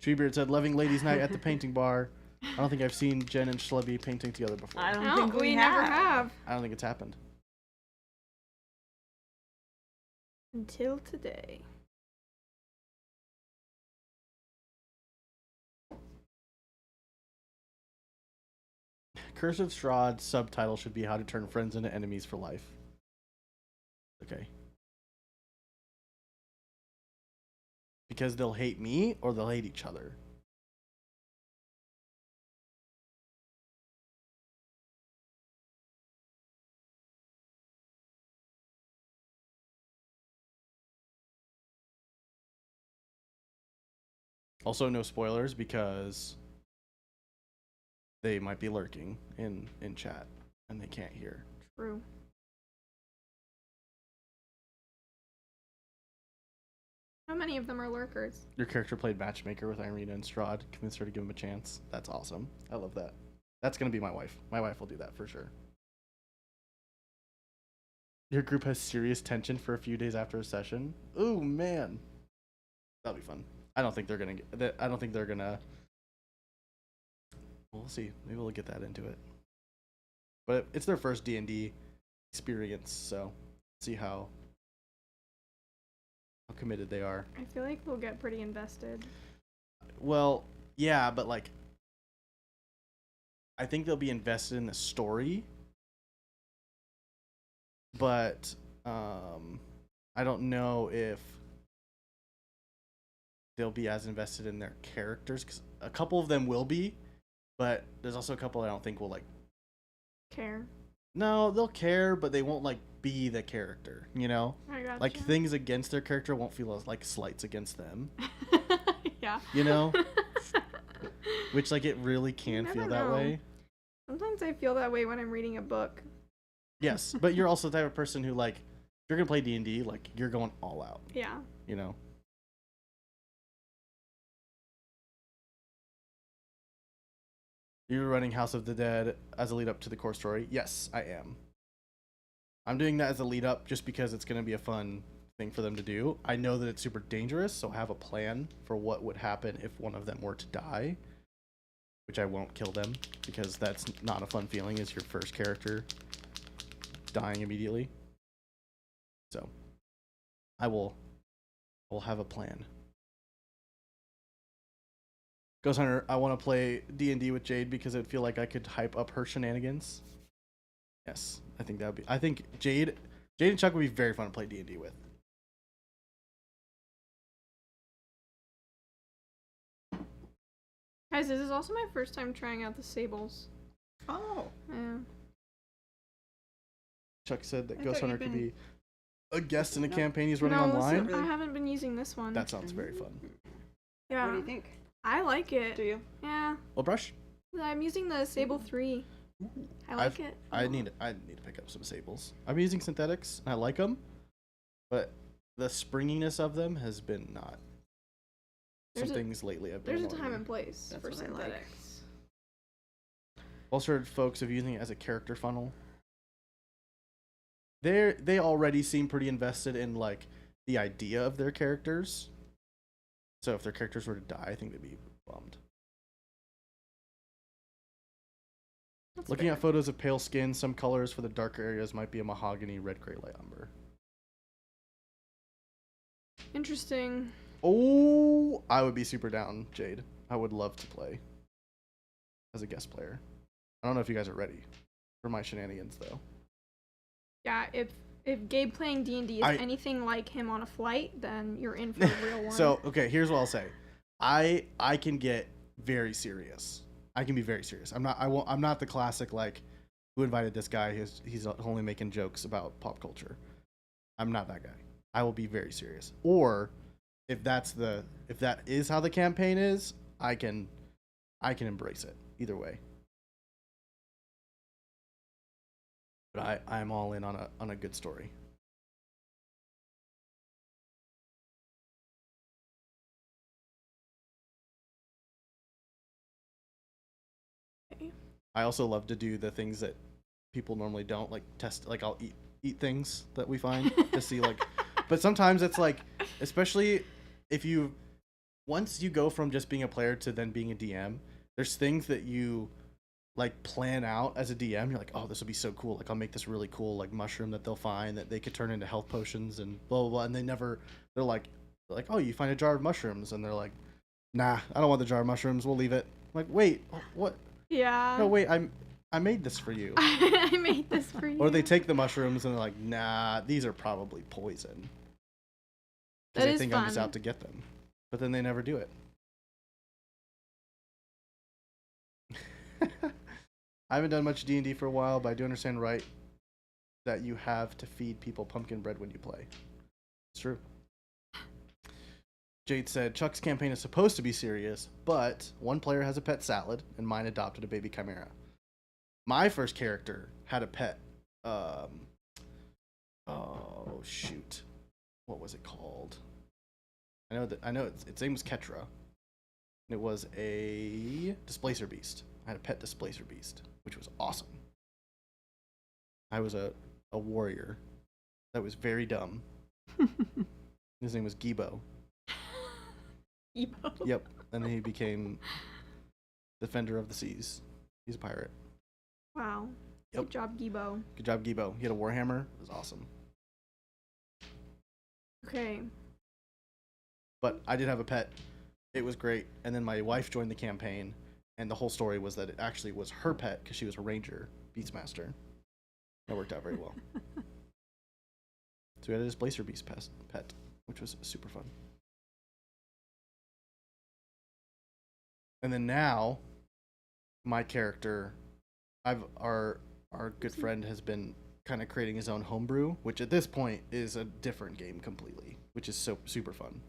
Treebeard said, "Loving ladies' night at the painting bar. I don't think I've seen Jen and Shleby painting together before. I don't No, think we never have. I don't think it's happened." Until today. Curse of Strahd subtitle should be how to turn friends into enemies for life. Okay. Because they'll hate me or they'll hate each other. Also, no spoilers because they might be lurking in chat and they can't hear. True. How many of them are lurkers? Your character played matchmaker with Irina and Strahd, convinced her to give him a chance. That's awesome. I love that. That's gonna be my wife. My wife will do that for sure. Your group has serious tension for a few days after a session. Ooh, man. That'll be fun. I don't think they're gonna get that. I don't think they're gonna. We'll see. Maybe we'll get that into it. But it's their first D&D experience, so see how committed they are. I feel like they'll get pretty invested. Well, yeah, but like, I think they'll be invested in the story, but I don't know if they'll be as invested in their characters, because a couple of them will be, but there's also a couple I don't think will like Care. No, they'll care, but they won't like be the character, you know? I gotcha. Like things against their character won't feel as like slights against them. Yeah. You know? Which like it really can You feel never that know. way. Sometimes I feel that way when I'm reading a book. Yes, but you're also the type of person who like if you're gonna play D&D, like you're going all out, Yeah. you know? You're running House of the Dead as a lead up to the core story? Yes, I am. I'm doing that as a lead up just because it's going to be a fun thing for them to do. I know that it's super dangerous, so I have a plan for what would happen if one of them were to die, which I won't kill them because that's not a fun feeling as your first character dying immediately. So I will have a plan. Ghost Hunter, I want to play D&D with Jade because I feel like I could hype up her shenanigans. Yes, I think that would be. I think Jade and Chuck would be very fun to play D&D with. Guys, this is also my first time trying out the sables. Oh. Yeah. Chuck said that I Ghost thought Hunter you'd could been- be a guest in a No. campaign he's running No, online. really. I haven't been using this one. That sounds very fun. Yeah. What do you think? I like it. Do you? Yeah. Well, Brush? I'm using the Sable 3. I like it. I need to pick up some sables. I'm using synthetics. And I like them, but the springiness of them has been not. Some things lately have been. There's a annoying time me. and place That's for what I like. synthetics. Also heard folks of using it as a character funnel. They already seem pretty invested in like the idea of their characters. So if their characters were to die, I think they'd be bummed. That's Looking fair. at photos of pale skin, some colors for the darker areas might be a mahogany, red, gray, light umber. Interesting. Oh, I would be super down, Jade. I would love to play as a guest player. I don't know if you guys are ready for my shenanigans, though. Yeah, if Gabe playing D&D is anything like him on a flight, then you're in for a real one. So, okay, here's what I'll say. I can get very serious. I can be very serious. I'm not the classic like who invited this guy. He's only making jokes about pop culture. I'm not that guy. I will be very serious. Or if that is how the campaign is, I can embrace it. Either way. But I'm all in on a good story. Okay. I also love to do the things that people normally don't, like test, like I'll eat things that we find to see like, but sometimes it's like, especially if once you go from just being a player to then being a DM, there's things that you like plan out as a DM. You're like, oh, this will be so cool. Like I'll make this really cool like mushroom that they'll find that they could turn into health potions and blah blah blah. And they're like, oh, you find a jar of mushrooms, and they're like, nah, I don't want the jar of mushrooms. We'll leave it. I'm like, wait, what? Yeah. No, wait, I made this for you. I made this for you. Or they take the mushrooms and they're like, nah, these are probably poison. Because they think I'm just out to get them. But then they never do it. I haven't done much D&D for a while, but I do understand right that you have to feed people pumpkin bread when you play. It's true. Jade said, Chuck's campaign is supposed to be serious, but one player has a pet salad, and mine adopted a baby chimera. My first character had a pet. Oh, shoot. What was it called? I know its name was Ketra. And it was a displacer beast. I had a pet displacer beast, which was awesome. I was a warrior that was very dumb. His name was Gibo. Ebo. Yep. And then he became Defender of the Seas. He's a pirate. Wow. Yep. Good job, Gibo. Good job, Gibo. He had a warhammer. It was awesome. Okay. But I did have a pet. It was great. And then my wife joined the campaign, and the whole story was that it actually was her pet because she was a ranger, beastmaster. That worked out very well. So we had a displacer beast pet, which was super fun. And then now, my character, our good friend has been kind of creating his own homebrew, which at this point is a different game completely, which is so super fun.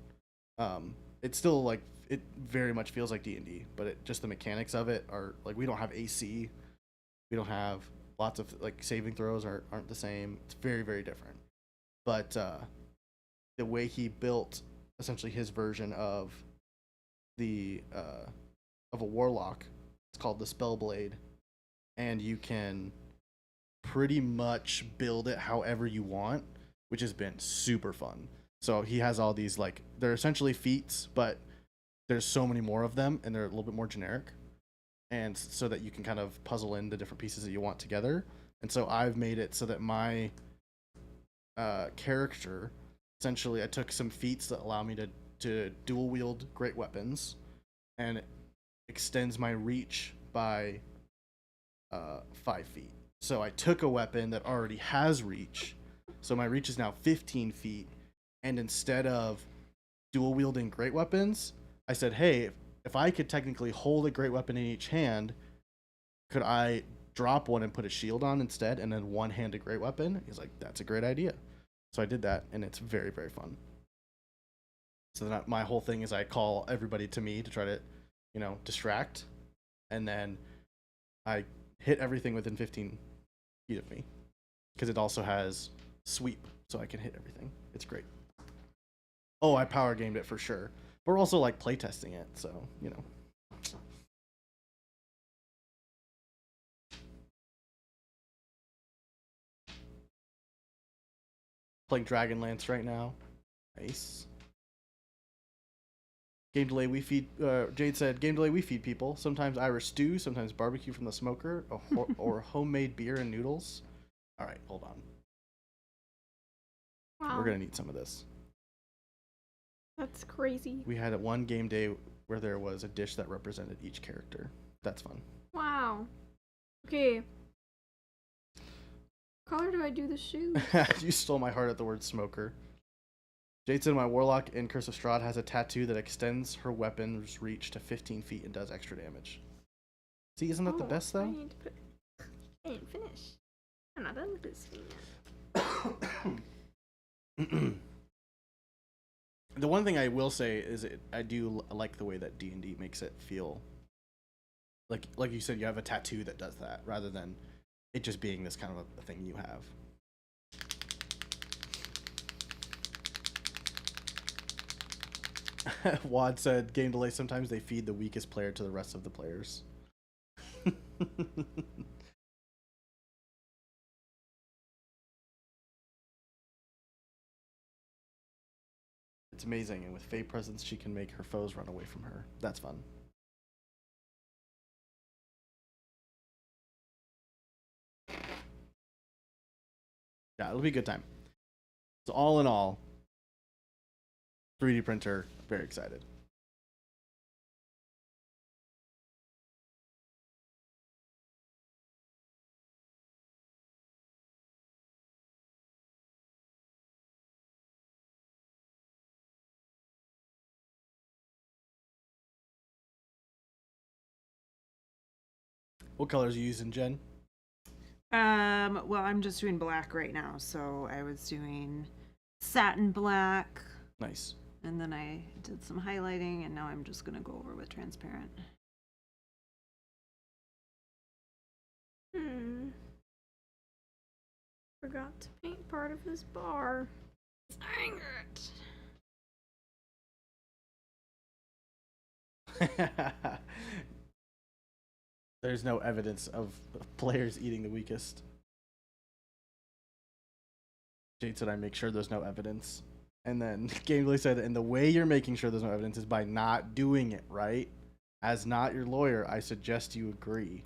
It's still like, it very much feels like D&D, but just the mechanics of it are like, we don't have AC, we don't have lots of like saving throws aren't the same. It's very, very different. But the way he built essentially his version of of a warlock, it's called the Spellblade, and you can pretty much build it however you want, which has been super fun. So he has all these, like, they're essentially feats, but there's so many more of them, and they're a little bit more generic, and so that you can kind of puzzle in the different pieces that you want together. And so I've made it so that my character, essentially, I took some feats that allow me to dual wield great weapons, and it extends my reach by 5 feet. So I took a weapon that already has reach, so my reach is now 15 feet, and instead of dual wielding great weapons, I said, hey, if I could technically hold a great weapon in each hand, could I drop one and put a shield on instead, and then one hand a great weapon? He's like, that's a great idea. So I did that, and it's very, very fun. So then my whole thing is I call everybody to me to try to, distract, and then I hit everything within 15 feet of me. Because it also has sweep, so I can hit everything. It's great. Oh, I power gamed it for sure. But we're also like playtesting it, so, you know. Playing Dragonlance right now. Nice. Game delay, we feed. Jade said, game delay, we feed people. Sometimes Irish stew, sometimes barbecue from the smoker, or homemade beer and noodles. All right, hold on. Wow. We're gonna need some of this. That's crazy. We had one game day where there was a dish that represented each character. That's fun. Wow. Okay. What color do I do the shoe? You stole my heart at the word smoker. Jade said my warlock in Curse of Strahd has a tattoo that extends her weapon's reach to 15 feet and does extra damage. See, isn't that the best though? I didn't finish. I'm not done with this yet. The one thing I will say is I do like the way that D&D makes it feel like you said, you have a tattoo that does that rather than it just being this kind of a thing you have. Wad said, game delay, sometimes they feed the weakest player to the rest of the players. It's amazing, and with Fey presence, she can make her foes run away from her. That's fun. Yeah, it'll be a good time. So all in all, 3D printer, very excited. What colors are you using, Jen? Well, I'm just doing black right now, so I was doing satin black, Nice. and then I did some highlighting, and now I'm just gonna go over with transparent. Forgot to paint part of this bar. Dang it. There's no evidence of players eating the weakest. Jade said I make sure there's no evidence. And then Gamely said, and the way you're making sure there's no evidence is by not doing it, right? As not your lawyer, I suggest you agree.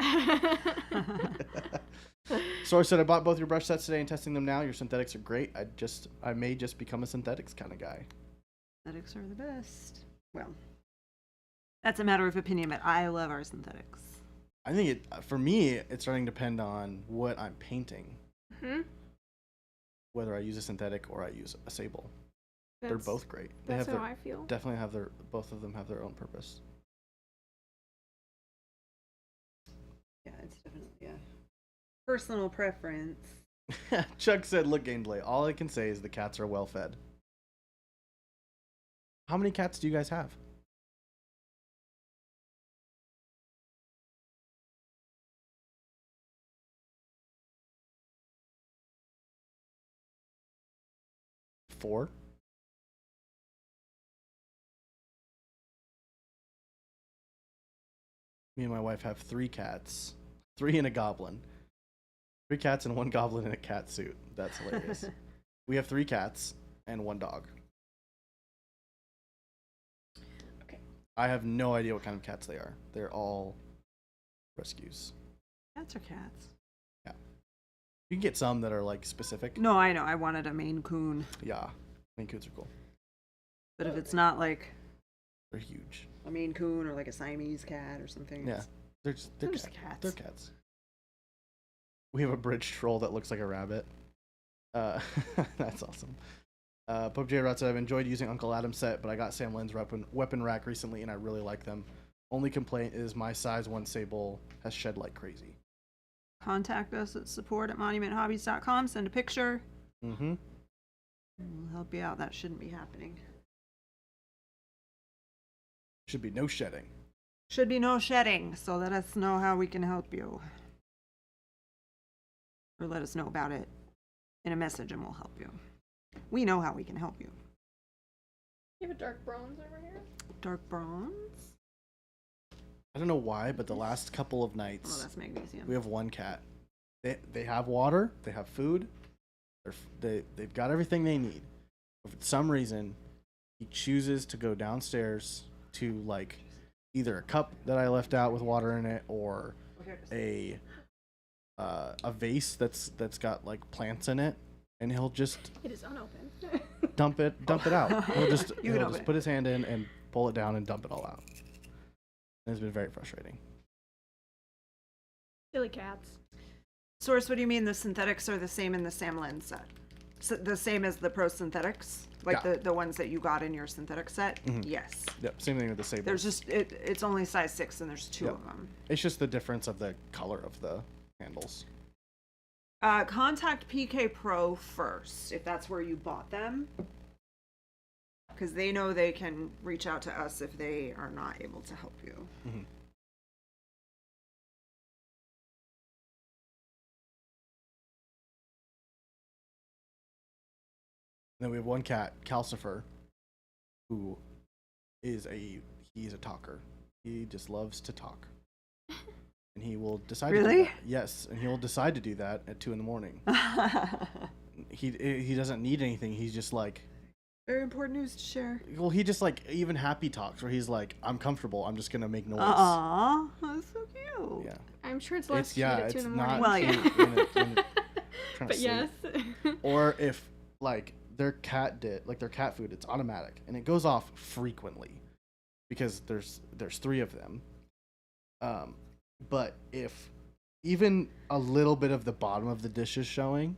Source said, I bought both your brush sets today and testing them now. Your synthetics are great. I may just become a synthetics kind of guy. Synthetics are the best. Well, that's a matter of opinion, but I love our synthetics. I think for me, it's starting to depend on what I'm painting. Mm-hmm. Whether I use a synthetic or I use a sable. They're both great. That's how I feel. Definitely have both of them have their own purpose. Yeah, it's definitely a personal preference. Chuck said, look, gameplay. All I can say is the cats are well fed. How many cats do you guys have? Four? Me and my wife have 3 cats. 3 and a goblin. 3 cats and 1 goblin in a cat suit. That's hilarious. We have 3 cats and 1 dog. Okay. I have no idea what kind of cats they are. They're all rescues. Cats are cats. Yeah. You can get some that are like specific. No, I know. I wanted a Maine Coon. Yeah. Maine Coons are cool. But if it's not like They're huge. a Maine Coon or like a Siamese cat or something, Yeah. They're just cats. They're cats. We have a bridge troll that looks like a rabbit. That's awesome. PUBG Rat said, I've enjoyed using Uncle Adam's set, but I got Sam Lynn's weapon rack recently and I really like them. Only complaint is my size 1 sable has shed like crazy. Contact us at support@monumenthobbies.com. Send a picture. Mm-hmm. We'll help you out. That shouldn't be happening. Should be no shedding. Should be no shedding, so let us know how we can help you. or let us know about it in a message and we'll help you. We know how we can help you. You have a dark bronze over here? Dark bronze? I don't know why, but the last couple of Oh, nights, that's magnesium. we have one cat. They have water, they have food, they've got everything they need. But for some reason, he chooses to go downstairs to like either a cup that I left out with water in it or a vase that's got like plants in it, and he'll just It is unopened. dump it out. He'll just open it. put his hand in and pull it down and dump it all out. And it's been very frustrating. Silly cats. Source, what do you mean the synthetics are the same in the Samlin set? So the same as the Pro Synthetics? Like Yeah. the ones that you got in your synthetic set? Mhm. Yes. Yep, same thing with the sables. There's just, it's only size 6 and there's 2 Yep. of them. It's just the difference of the color of the handles. Contact PK Pro first, if that's where you bought them. Because they know they can reach out to us if they are not able to help you. Mm-hmm. Then we have one cat, Calcifer, who is he's a talker. He just loves to talk. And he will decide to do Really? that. Yes, and he will decide to do that at 2 a.m. He doesn't need anything. He's just like, Very important news to share. well, he just like even happy talks where he's like, I'm comfortable. I'm just gonna make noise. Aw, that's so cute. Yeah. I'm sure it's less It's cute at 2 it's in the not morning. Well, yeah. cute when when trying to But sleep. yes. Or if like their cat food, it's automatic and it goes off frequently because there's 3 of them. But if even a little bit of the bottom of the dish is showing,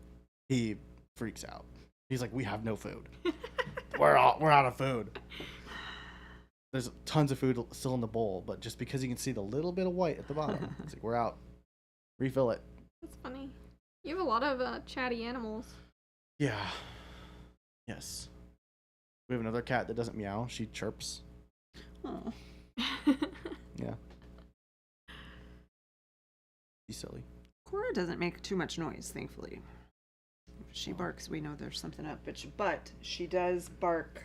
he freaks out. He's like, we have no food. we're out of food. There's tons of food still in the bowl, but just because you can see the little bit of white at the bottom, it's like, we're out. Refill it. That's funny. You have a lot of chatty animals. Yeah. Yes. We have another cat that doesn't meow. She chirps. Oh. Yeah. She's silly. Cora doesn't make too much noise, thankfully. If she barks, we know there's something up. But she does bark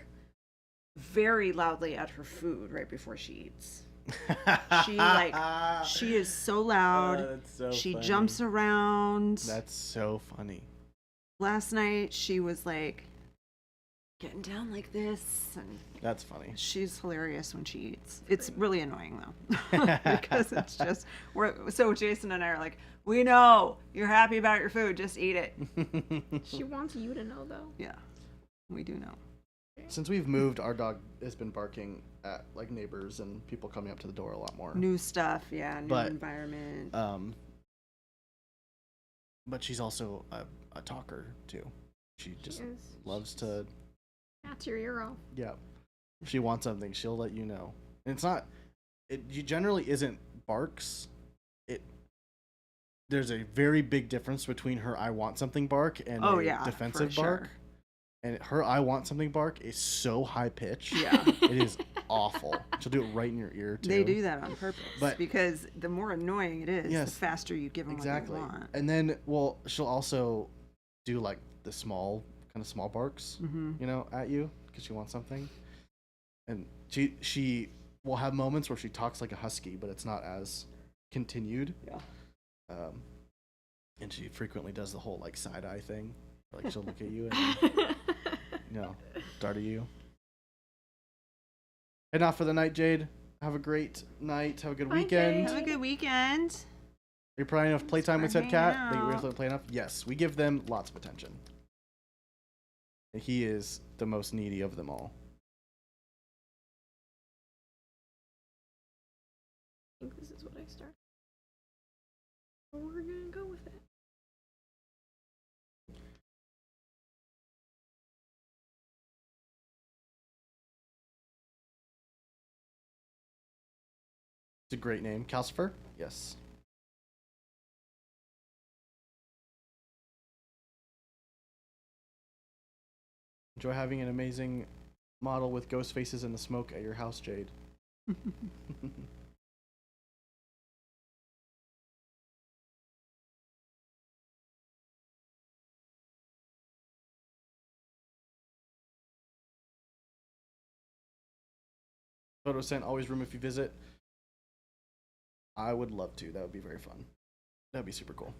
very loudly at her food right before she eats. She is so loud. That's so She funny. jumps around. That's so funny. Last night she was like getting down like this, and That's funny. she's hilarious when she eats. It's really annoying though, because it's just so Jason and I are like, we know you're happy about your food, just eat it. She wants you to know, though. Yeah, we do know. Since we've moved, our dog has been barking at like neighbors and people coming up to the door a lot more. New stuff, yeah, new But, environment. But she's also a talker too. She just is. loves to. Cat's your ear off. Yeah. If she wants something, she'll let you know. And it's not. It generally isn't barks. There's a very big difference between her "I want something" bark and defensive for bark. sure. And her "I want something" bark is so high pitched. Yeah. It is awful. She'll do it right in your ear too. They do that on purpose, But- because the more annoying it is, Yes. the faster you give them Exactly. what they want. And then, well, she'll also do like the small barks, Mm-hmm. at you because she wants something. And she will have moments where she talks like a husky, but it's not as continued. Yeah. And she frequently does the whole like side eye thing. Like she'll look at you and start at you. Head off for the night, Jade. Have a great night. Have a good Bye, weekend. Jade. Have a good weekend. Are you probably enough playtime with for said cat? hanging Think we're out. going to play enough? Yes, we give them lots of attention. He is the most needy of them all. I think this is what I start. We're gonna go with it. It's a great name. Calcifer? Yes. Enjoy having an amazing model with ghost faces and the smoke at your house, Jade. Photo sent, always room if you visit. I would love to. That would be very fun. That would be super cool.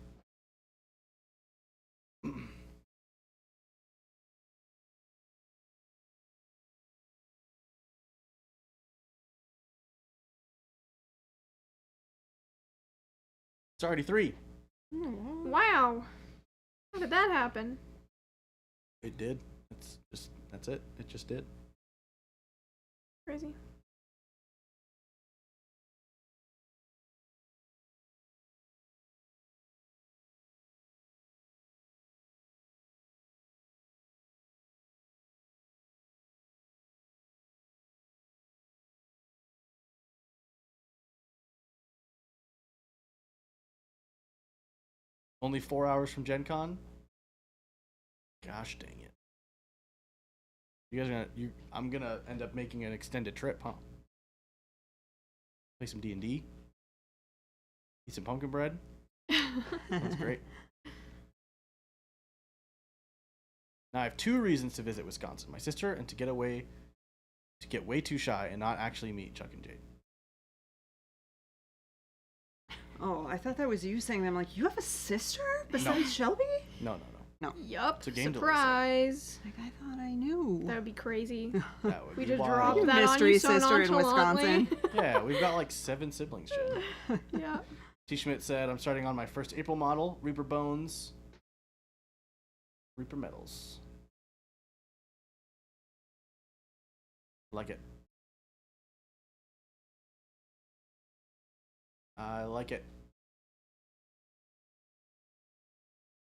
It's already 3. Wow. How did that happen? It did. That's it. It just did. Crazy. Only 4 hours from Gen Con? Gosh dang it. You guys are I'm gonna end up making an extended trip, huh? Play some D&D. Eat some pumpkin bread. That's great. Now I have 2 reasons to visit Wisconsin. My sister and to get way too shy and not actually meet Chuck and Jade. Oh, I thought that was you saying that. I'm like, you have a sister besides Shelby? No. Yup. It's a game surprise. Like, I thought I knew. That would be crazy. That would We be just wild. dropped that on Mystery you so sister in nonchalantly. Wisconsin. Yeah, we've got like 7 siblings, Jen. Yeah. T. Schmidt said, I'm starting on my first April model, Reaper Bones, Reaper Metals. Like it. I like it.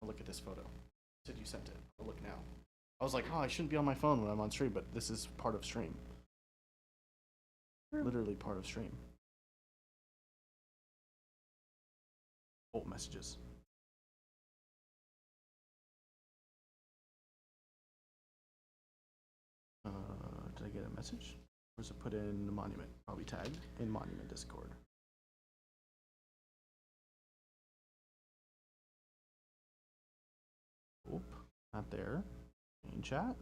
I'll look at this photo. You said you sent it. I'll look now. I was like, oh, I shouldn't be on my phone when I'm on stream, but this is part of stream. Literally part of stream. Oh, messages. Did I get a message? Or is it put in the monument? Probably tagged in monument Discord. Nope, not there. Main chat.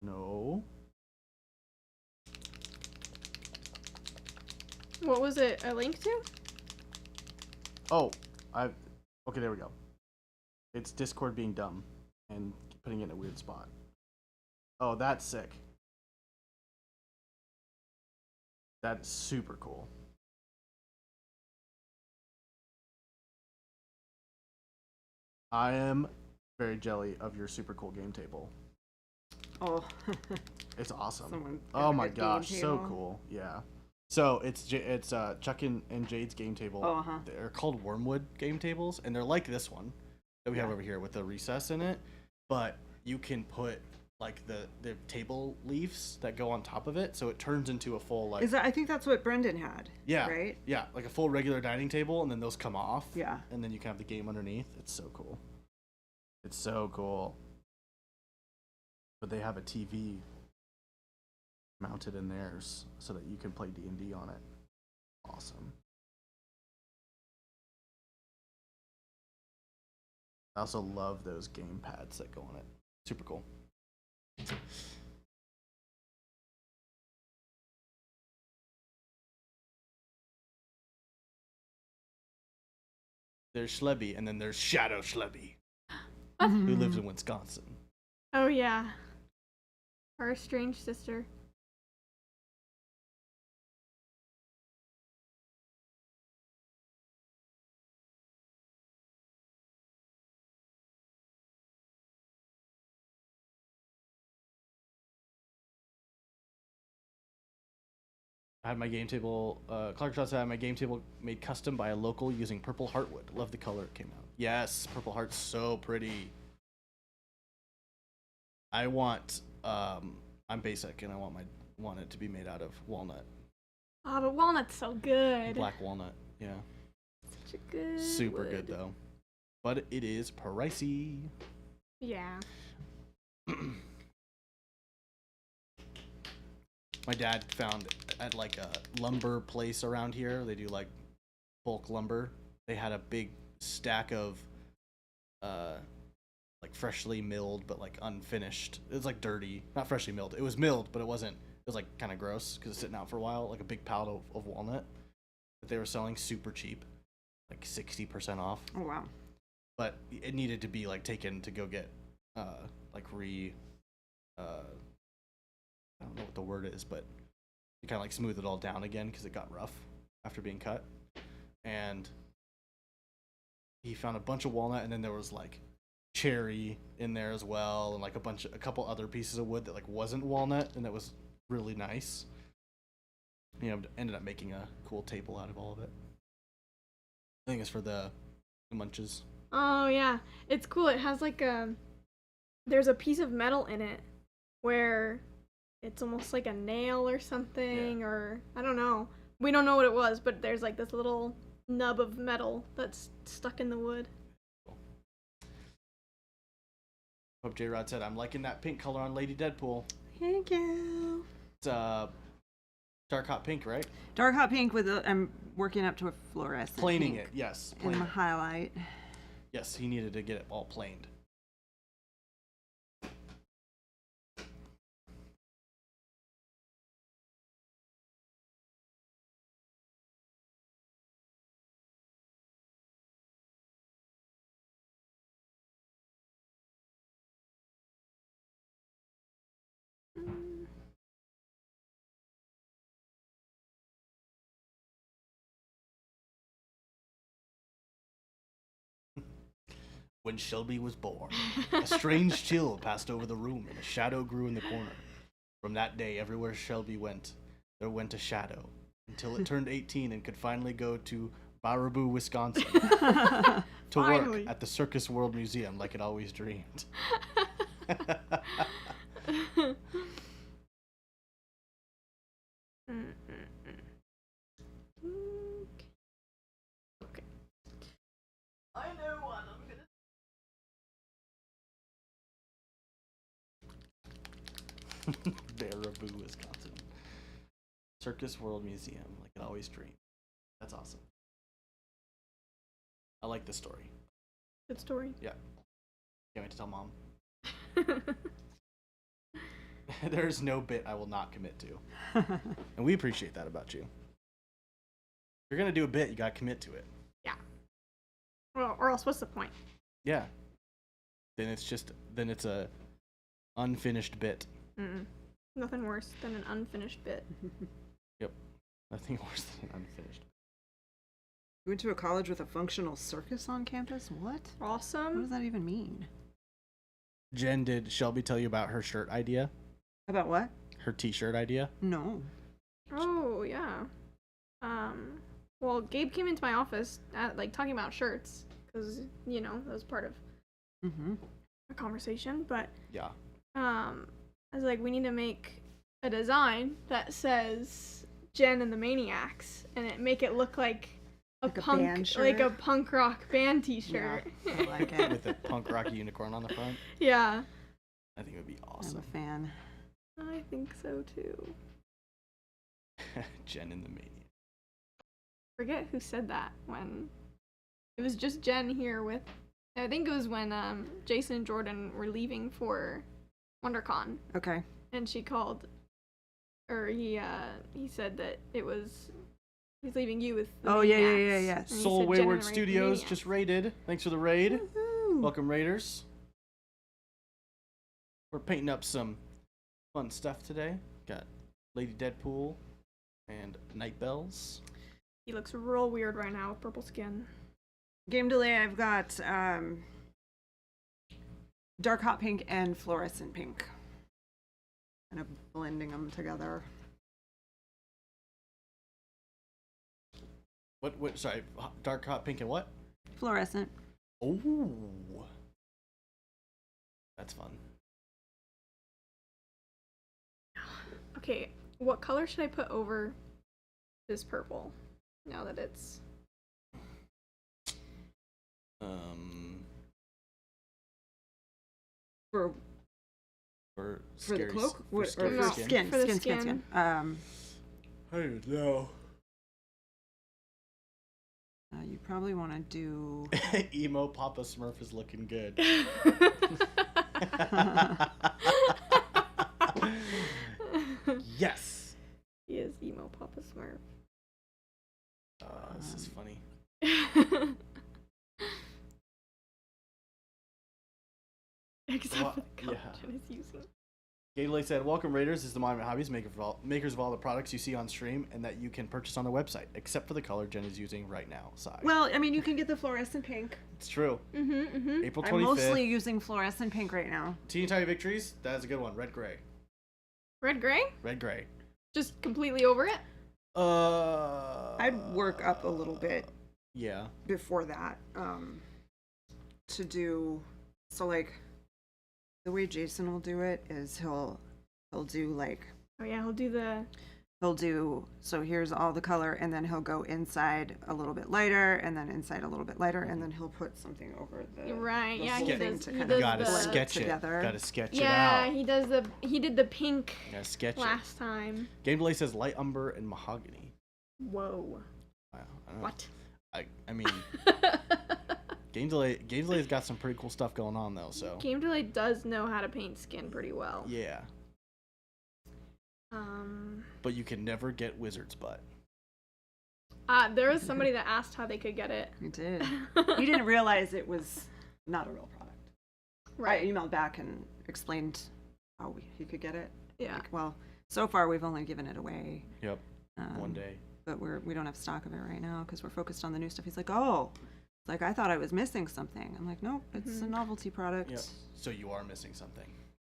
No. What was it a link to? Oh, okay, there we go. It's Discord being dumb and putting it in a weird spot. Oh, that's sick. That's super cool. I am very jelly of your super cool game table. Oh. It's awesome. Someone got Oh a my good game gosh, so table. cool. Yeah. So it's Chuck and Jade's game table. Oh, uh-huh. They're called Wormwood game tables, and they're like this one that we have over here with the recess in it. But you can put like the table leaves that go on top of it, so it turns into a full like. I think that's what Brendan had. Yeah. Right? Yeah, like a full regular dining table, and then those come off. Yeah. And then you can have the game underneath. It's so cool. It's so cool. But they have a TV mounted in theirs so that you can play D&D on it. Awesome. I also love those game pads that go on it. Super cool. There's Shleby, and then there's Shadow Shleby, who lives in Wisconsin. Oh yeah. Our strange sister. I had my game table, Clark Shot said I had my game table made custom by a local using purple heartwood. Love the color it came out. Yes, purple heart's so pretty. I want, I'm basic and I want it to be made out of walnut. Oh, the walnut's so good. Black walnut, yeah. Such a good Super wood. good though. But it is pricey. Yeah. My dad found at like a lumber place around here, they do like bulk lumber. They had a big stack of like freshly milled but like unfinished. It was like dirty, not freshly milled. It was milled, but it wasn't was like kind of gross because it's sitting out for a while, like a big pallet of walnut that they were selling super cheap, like 60% off. Oh wow. But it needed to be like taken to go get like I don't know what the word is, but you kind of like smooth it all down again because it got rough after being cut. And he found a bunch of walnut, and then there was like cherry in there as well, and like a couple other pieces of wood that like wasn't walnut, and that was really nice. You know, ended up making a cool table out of all of it. I think it's for the munches. Oh yeah, it's cool. It has like there's a piece of metal in it where it's almost like a nail or something, or I don't know. We don't know what it was, but there's like this little nub of metal that's stuck in the wood. Hope J Rod said, "I'm liking that pink color on Lady Deadpool." Thank you. It's dark hot pink, right? Dark hot pink with I'm working up to a fluorescent. Planing pink it, yes. in the highlight. Yes, he needed to get it all planed. When Shleby was born, a strange chill passed over the room, and a shadow grew in the corner. From that day, everywhere Shleby went, there went a shadow, until it turned 18 and could finally go to Baraboo, Wisconsin, to Finally. work at the Circus World Museum like it always dreamed. Okay. I know what I'm gonna. Baraboo, Wisconsin. Circus World Museum, like it always dreamed. That's awesome. I like this story. Good story. Yeah. Can't wait to tell Mom. There's no bit I will not commit to. And we appreciate that about you. If you're going to do a bit, you got to commit to it. Yeah. Well, or else what's the point? Yeah. Then it's a unfinished bit. Mm-mm. Nothing worse than an unfinished bit. Yep. Nothing worse than an unfinished bit. You went to a college with a functional circus on campus? What? What Awesome. does that even mean? Jen, did Shleby tell you about her shirt idea? About what? Her t-shirt idea? No. Oh yeah. Well, Gabe came into my office like talking about shirts because that was part of Mm-hmm. a conversation. But Yeah. I was like, we need to make a design that says Jen and the Maniacs, and make it look like a Like a punk, band shirt? like a punk rock band T-shirt. Yeah, I like it. With a punk rocky unicorn on the front. Yeah. I think it would be I'm awesome. a fan. I think so too. Jen and the Maniac. Forget who said that when it was just Jen here with. I think it was when Jason and Jordan were leaving for WonderCon, Okay. and she called, or he said that he's leaving you with. The Oh, yeah, Maniacs. yeah. And he Soul said Jen Wayward and the Studios Maniacs. just raided. Thanks for the raid. Woohoo. Welcome, Raiders. We're painting up some fun stuff today. Got Lady Deadpool and Night Bells. He looks real weird right now with purple skin. Game delay, I've got dark hot pink and fluorescent pink. Kind of blending them together. What? Sorry, dark hot pink and what? Fluorescent. Oh, that's fun. Okay, what color should I put over this purple? Now that it's For for the cloak? for Or scary No, for skin. for the Skin. skin. I don't know. You probably want to do... Emo Papa Smurf is looking good. Yes. He is emo Papa Smurf. This is funny. Except Well, for the color yeah. Jen is using. Gatorade said, "Welcome Raiders. This is the Monument Hobbies makers of all the products you see on stream and that you can purchase on the website, except for the color Jen is using right now." Sigh. Well, I mean, you can get the fluorescent pink. It's true. April 25th. I'm mostly using fluorescent pink right now. Teeny Tiny Victories. That's a good one. Red gray. Red gray? Red gray. Just completely over it? I'd work up a little bit Yeah. before that to do, so like the way Jason will do it is he'll do like, Oh yeah, he'll do the... so here's all the color, and then he'll go inside a little bit lighter, and then inside a little bit lighter, and then he'll put something over the Right, the yeah, whole he thing does. to He kind does of Gotta the... blend it sketch it. together. Gotta sketch it Yeah, out. he does the... He did the pink Gotta sketch last time. it. Game Delay says light umber and mahogany. Whoa. Wow. I don't know. What? I mean, Game Delay's got some pretty cool stuff going on though. So Game Delay does know how to paint skin pretty well. yeah. But you can never get Wizard's butt. There was somebody that asked how they could get it. He did. He didn't realize it was not a real product. Right. I emailed back and explained how he could get it. Yeah. Like, well, so far we've only given it away. Yep. One day. But we don't have stock of it right now because we're focused on the new stuff. He's like, oh, like I thought I was missing something. I'm like, nope, it's a novelty product. Yep. So you are missing something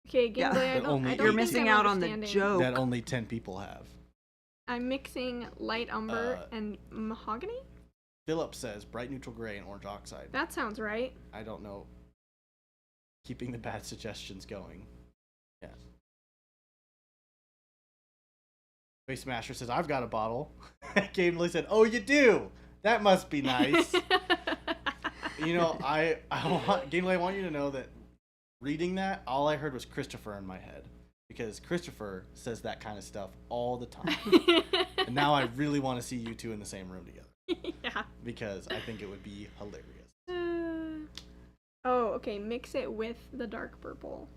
Okay, Game Yeah. Delay, I But don't, only I don't You're think missing I'm out on the understanding. joke. that only 10 people have. I'm mixing light umber and mahogany? Philip says bright neutral gray and orange oxide. That sounds right. I don't know. Keeping the bad suggestions going. Yes. Face Master says, I've got a bottle. Game Delay said, oh, you do? That must be nice. You know, I want, Game Delay, I want you to know that reading that, all I heard was Christopher in my head. Because Christopher says that kind of stuff all the time. And now I really want to see you two in the same room together. Yeah. Because I think it would be hilarious. Oh, okay. Mix it with the dark purple.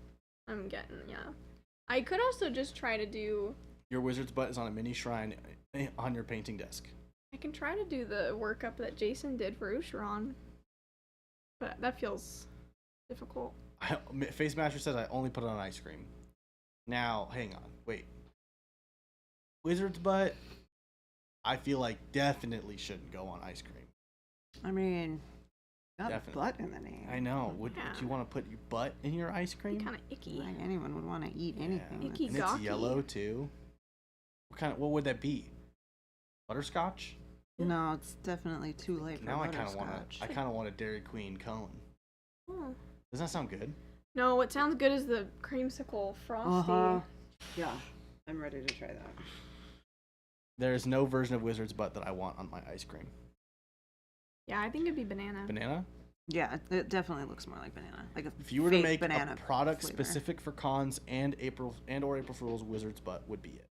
I'm getting, yeah. I could also just try to do... Your wizard's butt is on a mini shrine on your painting desk. I can try to do the workup that Jason did for Usharon. But that feels difficult. Face Master says I only put it on ice cream. Now, hang on. Wait. Wizard's butt, I feel like definitely shouldn't go on ice cream. I mean, got Definitely. butt in the name. I know. Would Yeah. you want to put your butt in your ice cream? Kind of icky. Like anyone would want to eat anything. Yeah. Icky And it's gawky. yellow too. What would that be? Butterscotch? No, it's definitely too late for Now I kind of want butterscotch. to. I kind of want a Dairy Queen cone. Oh. Does that sound good? No, what sounds good is the creamsicle frosty. Uh-huh. Yeah, I'm ready to try that. There is no version of Wizard's butt that I want on my ice cream. Yeah, I think it'd be banana. Banana? Yeah, it definitely looks more like banana. Like a If you were to fake make banana a product flavor. specific for cons and April Fool's, Wizard's butt would be it.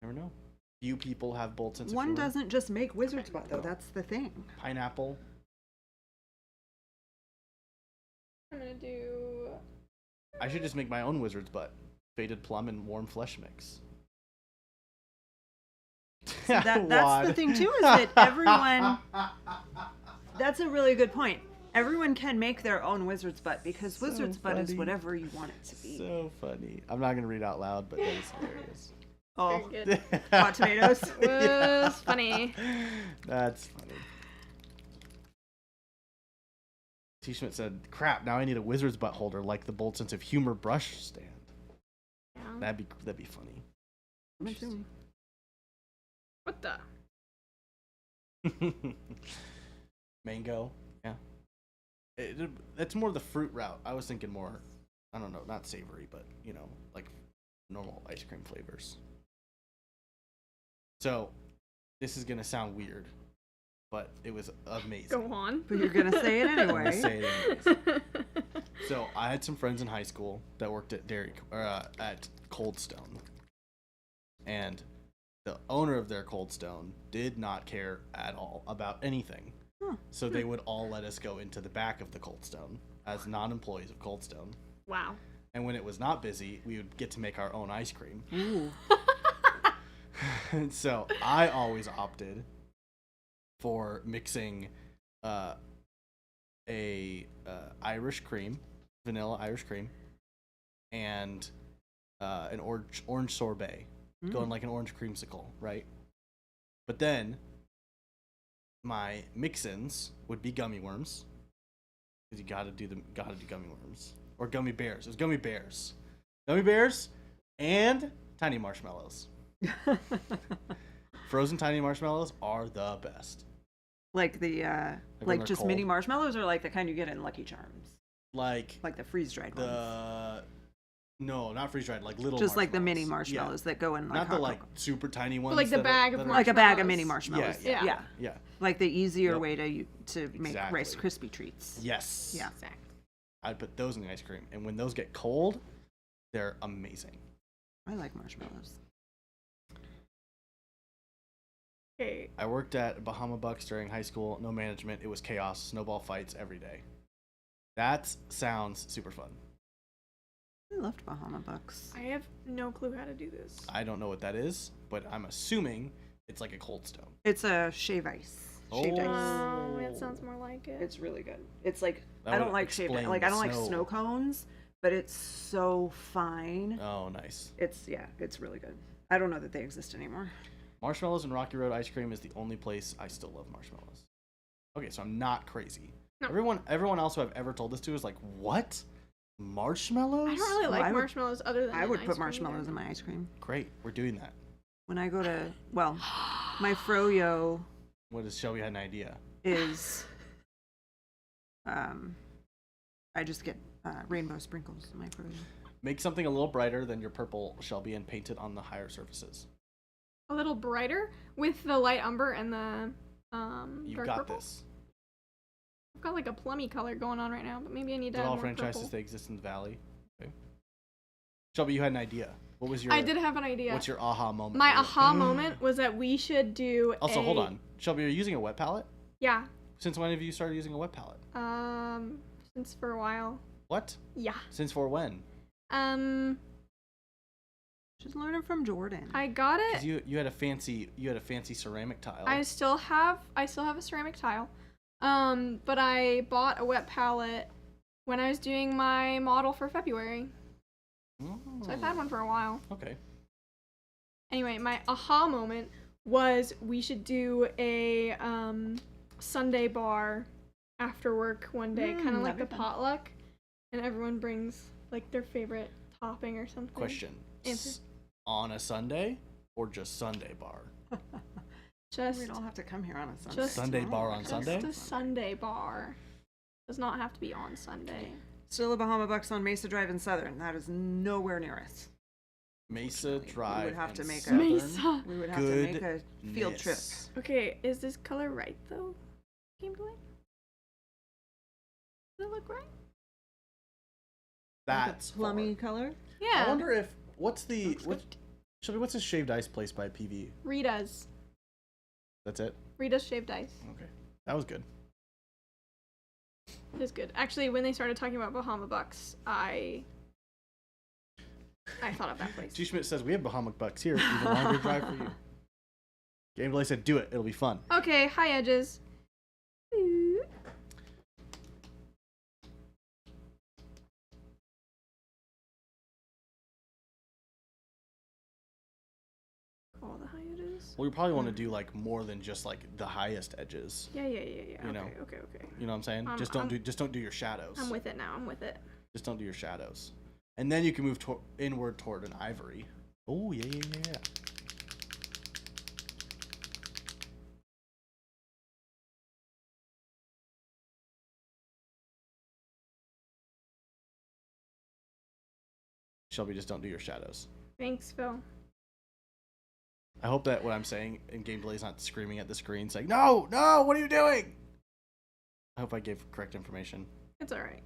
Never know. Few people have bold sense of One humor. doesn't just make wizard's butt though. That's the thing. Pineapple. I'm gonna do... I should just make my own wizard's butt. Faded plum and warm flesh mix. That's the thing too, is that everyone... That's a really good point. Everyone can make their own wizard's butt because So wizard's butt is funny. whatever you want it to be. So funny. I'm not gonna read out loud, but that is hilarious. Oh, Very good. hot tomatoes. Was funny. That's funny. T-Schmidt said, "Crap! Now I need a wizard's butt holder like the bold sense of humor brush stand. Yeah. That'd be funny." Me too. What the? Mango, yeah. That's more the fruit route. I was thinking more, I don't know, not savory, but you know, like normal ice cream flavors. So, this is gonna sound weird, but it was amazing. Go on. But you're gonna say it I'm gonna anyway. say it anyways. So I had some friends in high school that worked at at Cold Stone, and the owner of their Cold Stone did not care at all about anything. Huh. So they would all let us go into the back of the Cold Stone as non-employees of Cold Stone. Wow. And when it was not busy, we would get to make our own ice cream. Ooh. And so I always opted for mixing Irish cream, vanilla Irish cream, and an orange sorbet, going like an orange creamsicle, right? But then my mix-ins would be gummy worms, because you gotta do gummy worms or gummy bears. It was gummy bears, and tiny marshmallows. Frozen tiny marshmallows are the best. Like the when they're just cold. mini marshmallows, or like the kind you get in Lucky Charms, Like like the freeze dried ones. No, not freeze dried. Like little. Just like the mini marshmallows. marshmallows that go in like Not hot the like cocoa. super tiny ones. like the that bag are, of that are- Like a bag of marshmallows. mini marshmallows. Yeah. Yeah. Like the easier Yep. way to make Exactly. Rice Krispie treats. Yes. Yeah. Exactly. I'd put those in the ice cream, and when those get cold, they're amazing. I like marshmallows. Okay. I worked at Bahama Bucks during high school. No management. It was chaos. Snowball fights every day. That sounds super fun. I loved Bahama Bucks. I have no clue how to do this. I don't know what that is, but I'm assuming it's like a cold stone. It's a shave ice. Shaved ice. Oh, that sounds more like it. It's really good. It's like That I don't would like shaved ice. explain Like the I don't like snow. snow cones, but it's so fine. Oh, nice. It's really good. I don't know that they exist anymore. Marshmallows and Rocky Road ice cream is the only place I still love marshmallows. Okay, so I'm not crazy. No. Everyone else who I've ever told this to is like, what? Marshmallows? I don't really Well, like I would- marshmallows other than I in would ice put cream marshmallows either. in my ice cream. Great, we're doing that. When I go to my froyo What is Shelby had an idea? is I just get rainbow sprinkles in my froyo. Make something a little brighter than your purple, Shelby, and paint it on the higher surfaces. A little brighter with the light umber and the You dark got purple. this. I've got like a plummy color going on right now, but maybe I need to They're add all more franchises purple. that exist in the valley. Okay. Shelby, you had an idea. What was your? I did have an idea. What's your aha moment? My You're like, aha moment was that we should do Also, hold on, Shelby, are you using a wet palette? Yeah. Since when have you started using a wet palette? Since for a while. What? Yeah. Since for when? Just learn it from Jordan. I got Because it. you had a fancy ceramic tile. I still have a ceramic tile. But I bought a wet palette when I was doing my model for February. So I've had one for a while. Okay. Anyway, my aha moment was we should do a Sunday bar after work one day, kind of like that'd the be fun. potluck, and everyone brings like their favorite topping or something. Question. Answer. On a Sunday or just Sunday bar? Just We don't have to come here on a Sunday. Just- Sunday bar on just Sunday? a Sunday bar. Does not have to be on Sunday. Still a Bahama Bucks on Mesa Drive in Southern. That is nowhere near us. Mesa Drive. We would have to and make a Southern. Mesa. We would have to make a field trip. Goodness. Okay, is this color right though? Gameplay? Does it look right? That's plummy hard. color. Yeah. I wonder if what's the Looks what? good. Shelby, what's a shaved ice place by PV? Rita's. That's it. Rita's shaved ice. Okay, that was good. It is good. Actually, when they started talking about Bahama Bucks, I thought of that place. G Schmidt says we have Bahama Bucks here. Even longer drive for you. Gameplay said do it. It'll be fun. Okay, hi Edges. All the hi Edges. Well, you probably want to do like more than just like the highest edges. Yeah. You Okay, know. okay. You know what I'm saying? I'm- just don't do your shadows. I'm with it now. I'm with it. Just don't do your shadows. And then you can move inward toward an ivory. Oh, yeah. Shelby, just don't do your shadows. Thanks, Phil. I hope that what I'm saying in gameplay is not screaming at the screen saying, no, what are you doing? I hope I gave correct information. It's alright.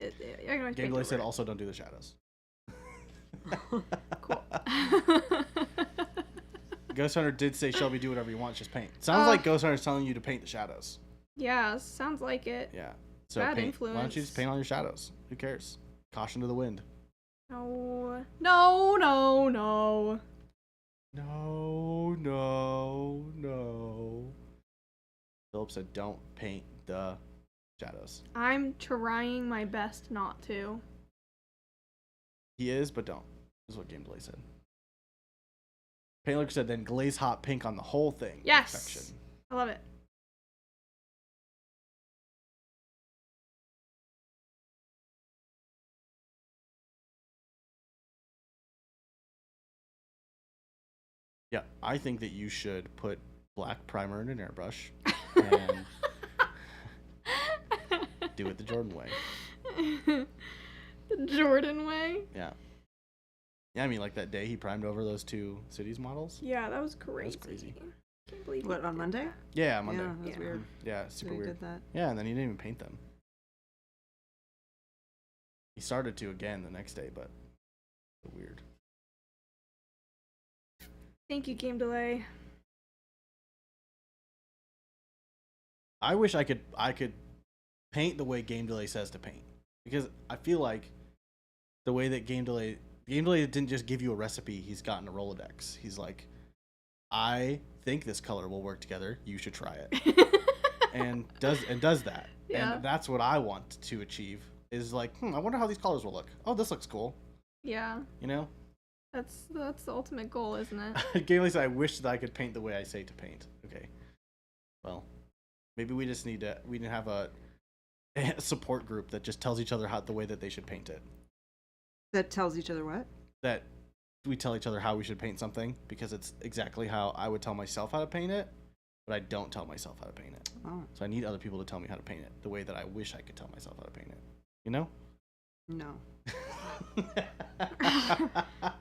I can always paint Gameplay over said it. also don't do the shadows. Cool. Ghost Hunter did say Shelby do whatever you want, just paint. Sounds like Ghost Hunter's telling you to paint the shadows. Yeah, sounds like it. Yeah. So Bad paint. Why don't you influence. just paint on your shadows? Who cares? Caution to the wind. No. No, no, no. No. Philip said don't paint the shadows. I'm trying my best not to. He is, but don't. Is what Game Delay said. Paintler said then glaze hot pink on the whole thing. Yes. Perfection. I love it. Yeah, I think that you should put black primer in an airbrush and do it the Jordan way. The Jordan way? Yeah. Yeah, I mean, like that day he primed over those 2 cities models. Yeah, that was crazy. That was crazy. Can't believe What, he on did Monday? that. Yeah, Monday. Yeah, that's Yeah. weird. Yeah, super That he weird. did that. Yeah, and then he didn't even paint them. He started to again the next day, but weird. Thank you, Game Delay. I wish I could paint the way Game Delay says to paint, because I feel like the way that Game Delay didn't just give you a recipe. He's gotten a Rolodex. He's like, I think this color will work together. You should try it, and does that. Yeah. And that's what I want to achieve. Is like, I wonder how these colors will look. Oh, this looks cool. Yeah, You know. that's the ultimate goal, isn't it? Game Delay said, I wish that I could paint the way I say to paint. Okay. Well, maybe we just need to have a support group that just tells each other the way that they should paint it. That tells each other what? That we tell each other how we should paint something, because it's exactly how I would tell myself how to paint it, but I don't tell myself how to paint it. Oh, So I need other people to tell me how to paint it the way that I wish I could tell myself how to paint it. You know? no.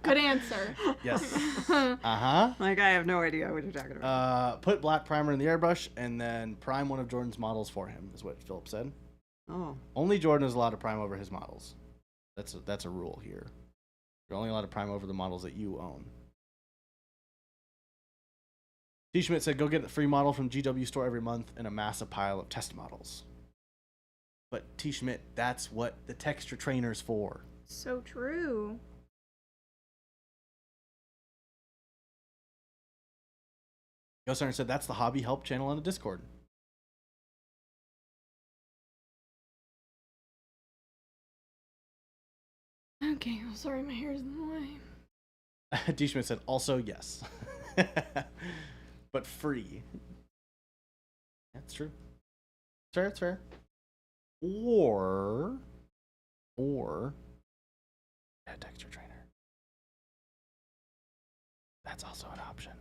Good answer. Yes. Uh-huh. Like, I have no idea what you're talking about. Put black primer in the airbrush and then prime one of Jordan's models for him, is what Philip said. Oh. Only Jordan is allowed to prime over his models. That's a rule here. You're only allowed to prime over the models that you own. T. Schmidt said, go get a free model from GW store every month and amass a pile of test models. But T. Schmidt, that's what the texture trainer's for. So true. Ghost Hunter said, that's the hobby help channel on the Discord. Okay, I'm sorry my hair's in the way. T. Schmidt said, also yes. But free. That's true. It's fair. Or a texture trainer. That's also an option.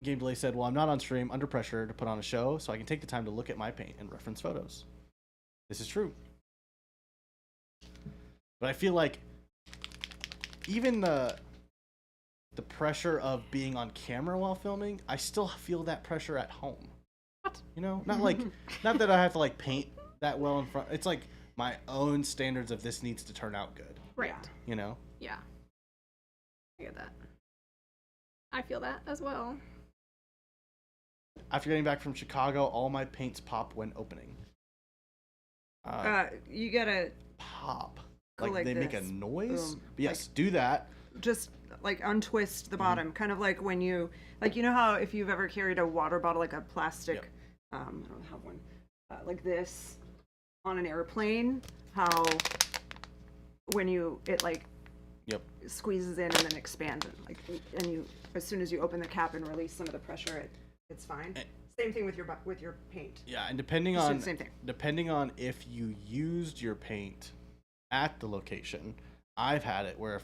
Game Delay said, well, I'm not on stream, under pressure to put on a show, so I can take the time to look at my paint and reference photos. This is true. But I feel like even the pressure of being on camera while filming, I still feel that pressure at home. What? You know, not that I have to like paint that well in front. It's like my own standards of this needs to turn out good. Right. Yeah. You know? Yeah. I get that. I feel that as well. After getting back from Chicago, all my paints pop when opening. You gotta Pop. go Like like they make a this. noise? Boom. But yes, do that. just like untwist Mm-hmm. the bottom, kind of like when you know how if you've ever carried a water bottle, like a plastic, Yep. I don't have one, like this on an airplane, how when it like Yep. squeezes in and then expands and you as soon as you open the cap and release some of the pressure, it's fine. Same thing with your paint. Yeah, and depending Just do on the same thing. depending on if you used your paint at the location, I've had it where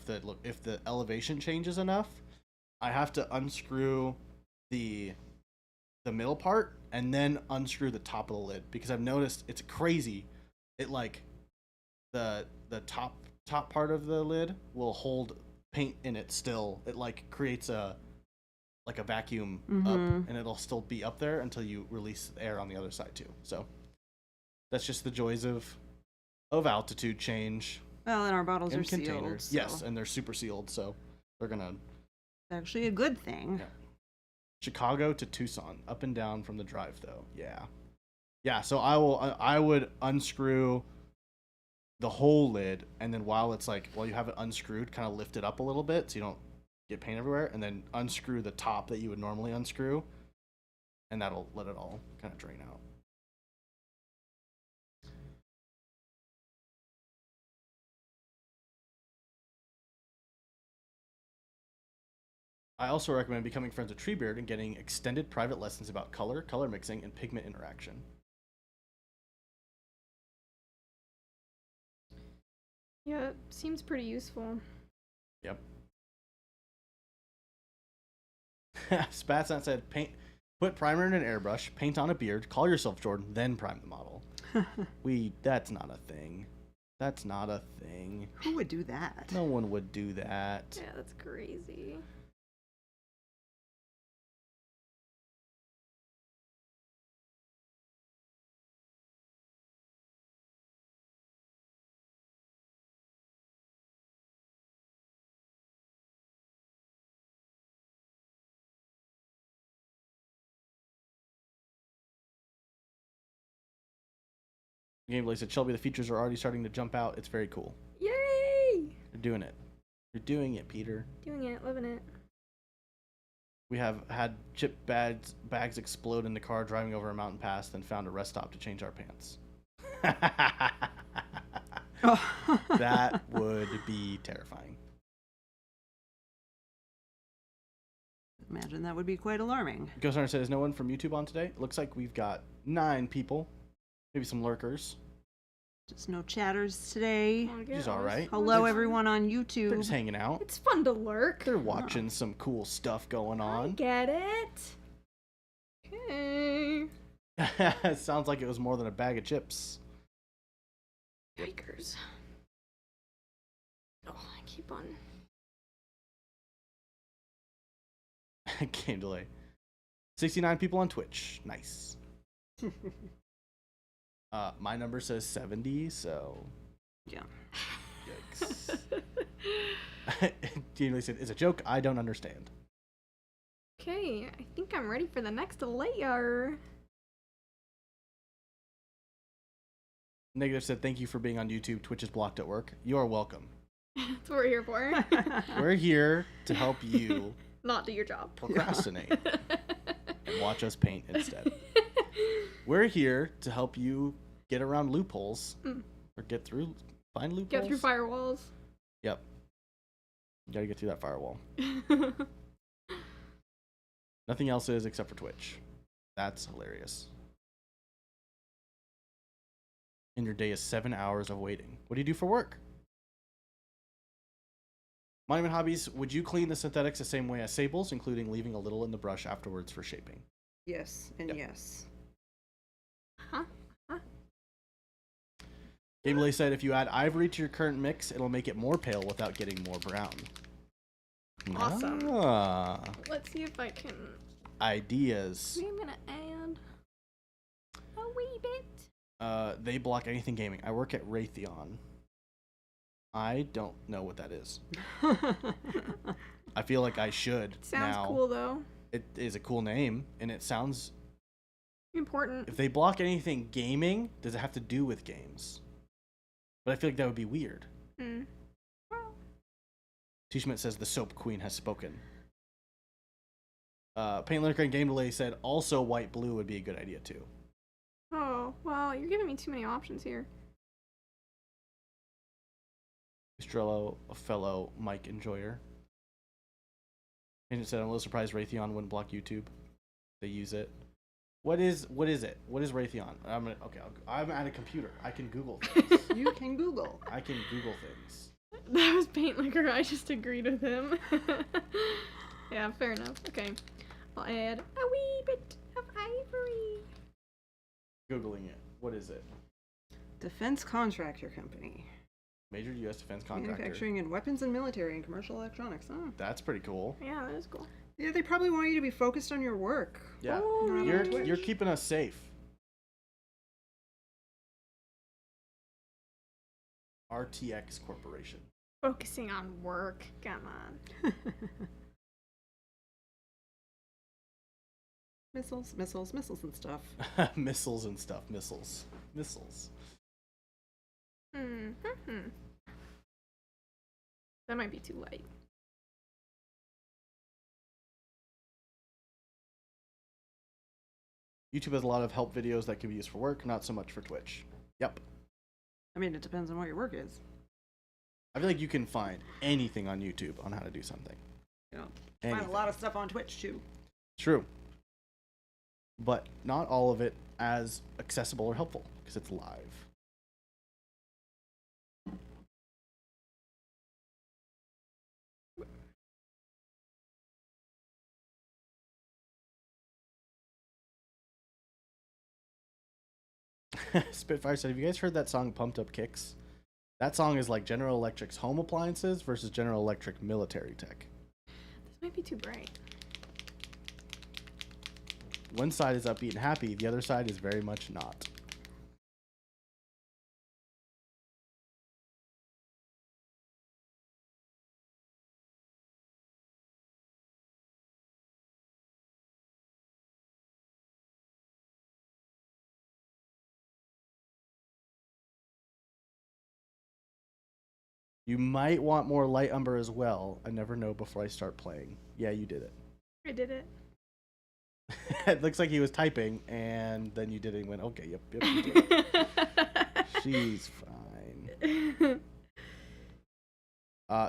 if the elevation changes enough, I have to unscrew the middle part and then unscrew the top of the lid, because I've noticed it's crazy. It like the top part of the lid will hold paint in it still. It like creates a vacuum up, and it'll still be up there until you release air on the other side too. So that's just the joys of altitude change Well, and our bottles and are sealed. containers. So Yes, and they're super sealed, so they're gonna. it's actually a good thing. Yeah. Chicago to Tucson, up and down from the drive though. Yeah. So I would unscrew the whole lid, and then while you have it unscrewed, kind of lift it up a little bit so you don't get paint everywhere, and then unscrew the top that you would normally unscrew, and that'll let it all kind of drain out. I also recommend becoming friends with Treebeard and getting extended private lessons about color mixing, and pigment interaction. Yeah, it seems pretty useful. Yep. Spatsnat said, put primer in an airbrush, paint on a beard, call yourself Jordan, then prime the model. That's not a thing. That's not a thing. Who would do that? No one would do that. Yeah, that's crazy. Gameplay said, Shelby, the features are already starting to jump out. It's very cool. Yay! You're doing it. You're doing it, Peter. Doing it, living it. We have had chip bags explode in the car driving over a mountain pass, then found a rest stop to change our pants. That would be terrifying. Imagine that would be quite alarming. Ghost Hunter said, is no one from YouTube on today? Looks like we've got 9 people. Maybe some lurkers. Just no chatters today. She's all right. Hello, everyone on They're YouTube. just hanging out. It's fun to lurk. They're watching some cool stuff going I on. get it. Okay. It sounds like it was more than a bag of chips. Yikers. Oh, I keep on. Game delay. 69 people on Twitch. Nice. My number says 70, so Yeah. yikes. Game delay said, it's a joke. I don't understand. Okay, I think I'm ready for the next layer. Negative said, thank you for being on YouTube. Twitch is blocked at work. You are welcome. That's what we're here for. We're here to help you Not do your job. procrastinate and watch us paint instead. We're here to help you get around loopholes or find loopholes. Get through firewalls. Yep. You gotta get through that firewall. Nothing else is except for Twitch. That's hilarious. And your day is 7 hours of waiting. What do you do for work? Monument Hobbies, would you clean the synthetics the same way as Sables, including leaving a little in the brush afterwards for shaping? Yes, and Yep. yes. Huh? Gameplay said, if you add ivory to your current mix, it'll make it more pale without getting more brown. Awesome. Ah, Let's see if I can. ideas. I'm gonna add a wee bit. They block anything gaming. I work at Raytheon. I don't know what that is. I feel like I should. Sounds now. cool though. It is a cool name, and it sounds. Important. If they block anything gaming, does it have to do with games? But I feel like that would be weird. Hmm. Well, T-Schmidt says the Soap Queen has spoken. Paint Lurker and Game Delay said also white blue would be a good idea too. oh, well, you're giving me too many options here. Estrello, a fellow Mike enjoyer. Agent said, I'm a little surprised Raytheon wouldn't block YouTube. They use it. What is it? What is Raytheon? I'm at a computer. I can Google things. You can Google. I can Google things. That was Paint Liquor. I just agreed with him. Yeah, fair enough. Okay. I'll add a wee bit of ivory. Googling it. What is it? Defense Contractor Company. Major U.S. defense contractor. Manufacturing in weapons and military and commercial electronics. Oh. That's pretty cool. Yeah, that is cool. Yeah, they probably want you to be focused on your work. Yeah. Oh, You're keeping us safe. RTX Corporation. Focusing on work. Come on. Missiles and stuff. Missiles and stuff. Missiles. Mm-hmm. That might be too light. YouTube has a lot of help videos that can be used for work, not so much for Twitch. Yep. I mean, it depends on what your work is. I feel like you can find anything on YouTube on how to do something. You know, Anything. find a lot of stuff on Twitch too. True. But not all of it as accessible or helpful because it's live. Spitfire said, have you guys heard that song Pumped Up Kicks? That song is like General Electric's home appliances versus General Electric military tech. This might be too bright. One side is upbeat and happy, the other side is very much not. You might want more light umber as well. I never know before I start playing. Yeah, you did it. I did it. It looks like he was typing, and then you did it and went, okay, yep, you did it. She's fine.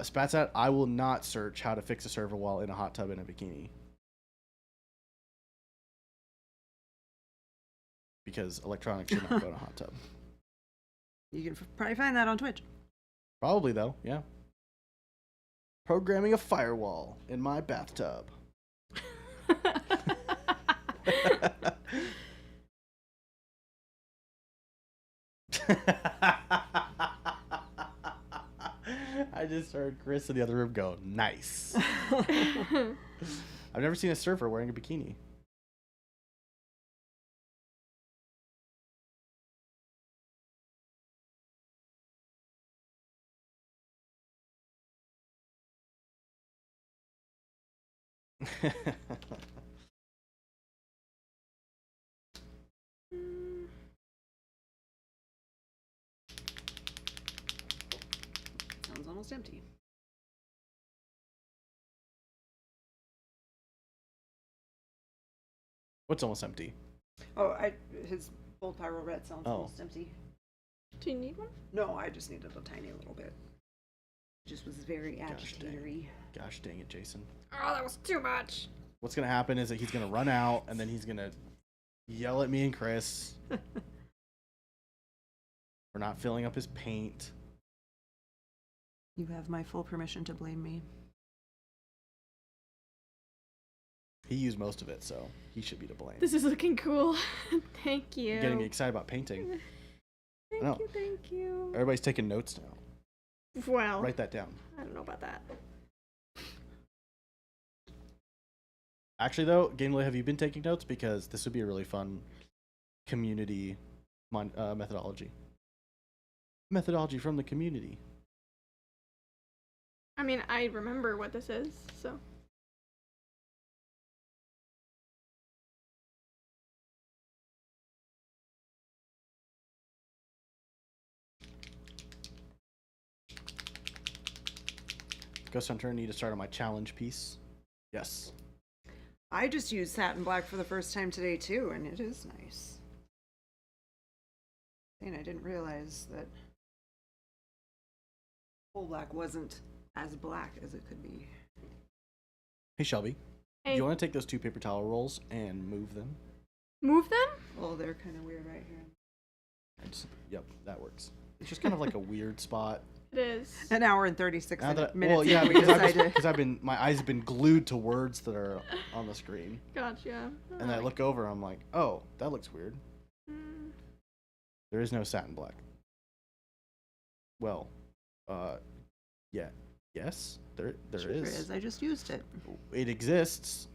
Spats out, I will not search how to fix a server while in a hot tub in a bikini. Because electronics should not go in a hot tub. You can probably find that on Twitch. Probably, though, yeah. Programming a firewall in my bathtub. I just heard Chris in the other room go, nice. I've never seen a surfer wearing a bikini. Sounds almost empty. What's almost empty? Oh, his bold pyro red sounds almost empty. Do you need one? No, I just needed a tiny little bit. Just was very agitatory. Gosh dang it, Jason. Oh, that was too much. What's gonna happen is that he's gonna run out, and then he's gonna yell at me and Chris for not filling up his paint. You have my full permission to blame me. He used most of it, so he should be to blame. This is looking cool. Thank you. You're getting me excited about painting. Thank you. Everybody's taking notes now. Well, Write that down. I don't know about that. Actually, though, Gamely, have you been taking notes? Because this would be a really fun community methodology. Methodology from the community. I mean, I remember what this is, so. Ghost Hunter, I need to start on my challenge piece. Yes. I just used satin black for the first time today too, and it is nice. And I didn't realize that full black wasn't as black as it could be. Hey, Shelby. Hey. Do you want to take those 2 paper towel rolls and move them? Move them? Oh, they're kind of weird right here. Yep, that works. It's just kind of like a weird spot. It is. An hour and 36 minutes. Well, yeah, we because decided. my eyes have been glued to words that are on the screen, Gotcha. and then I look over, I'm like, oh, that looks weird. Mm. There is no satin black. Well, yeah, yes, there Sure is. I just used it. It exists.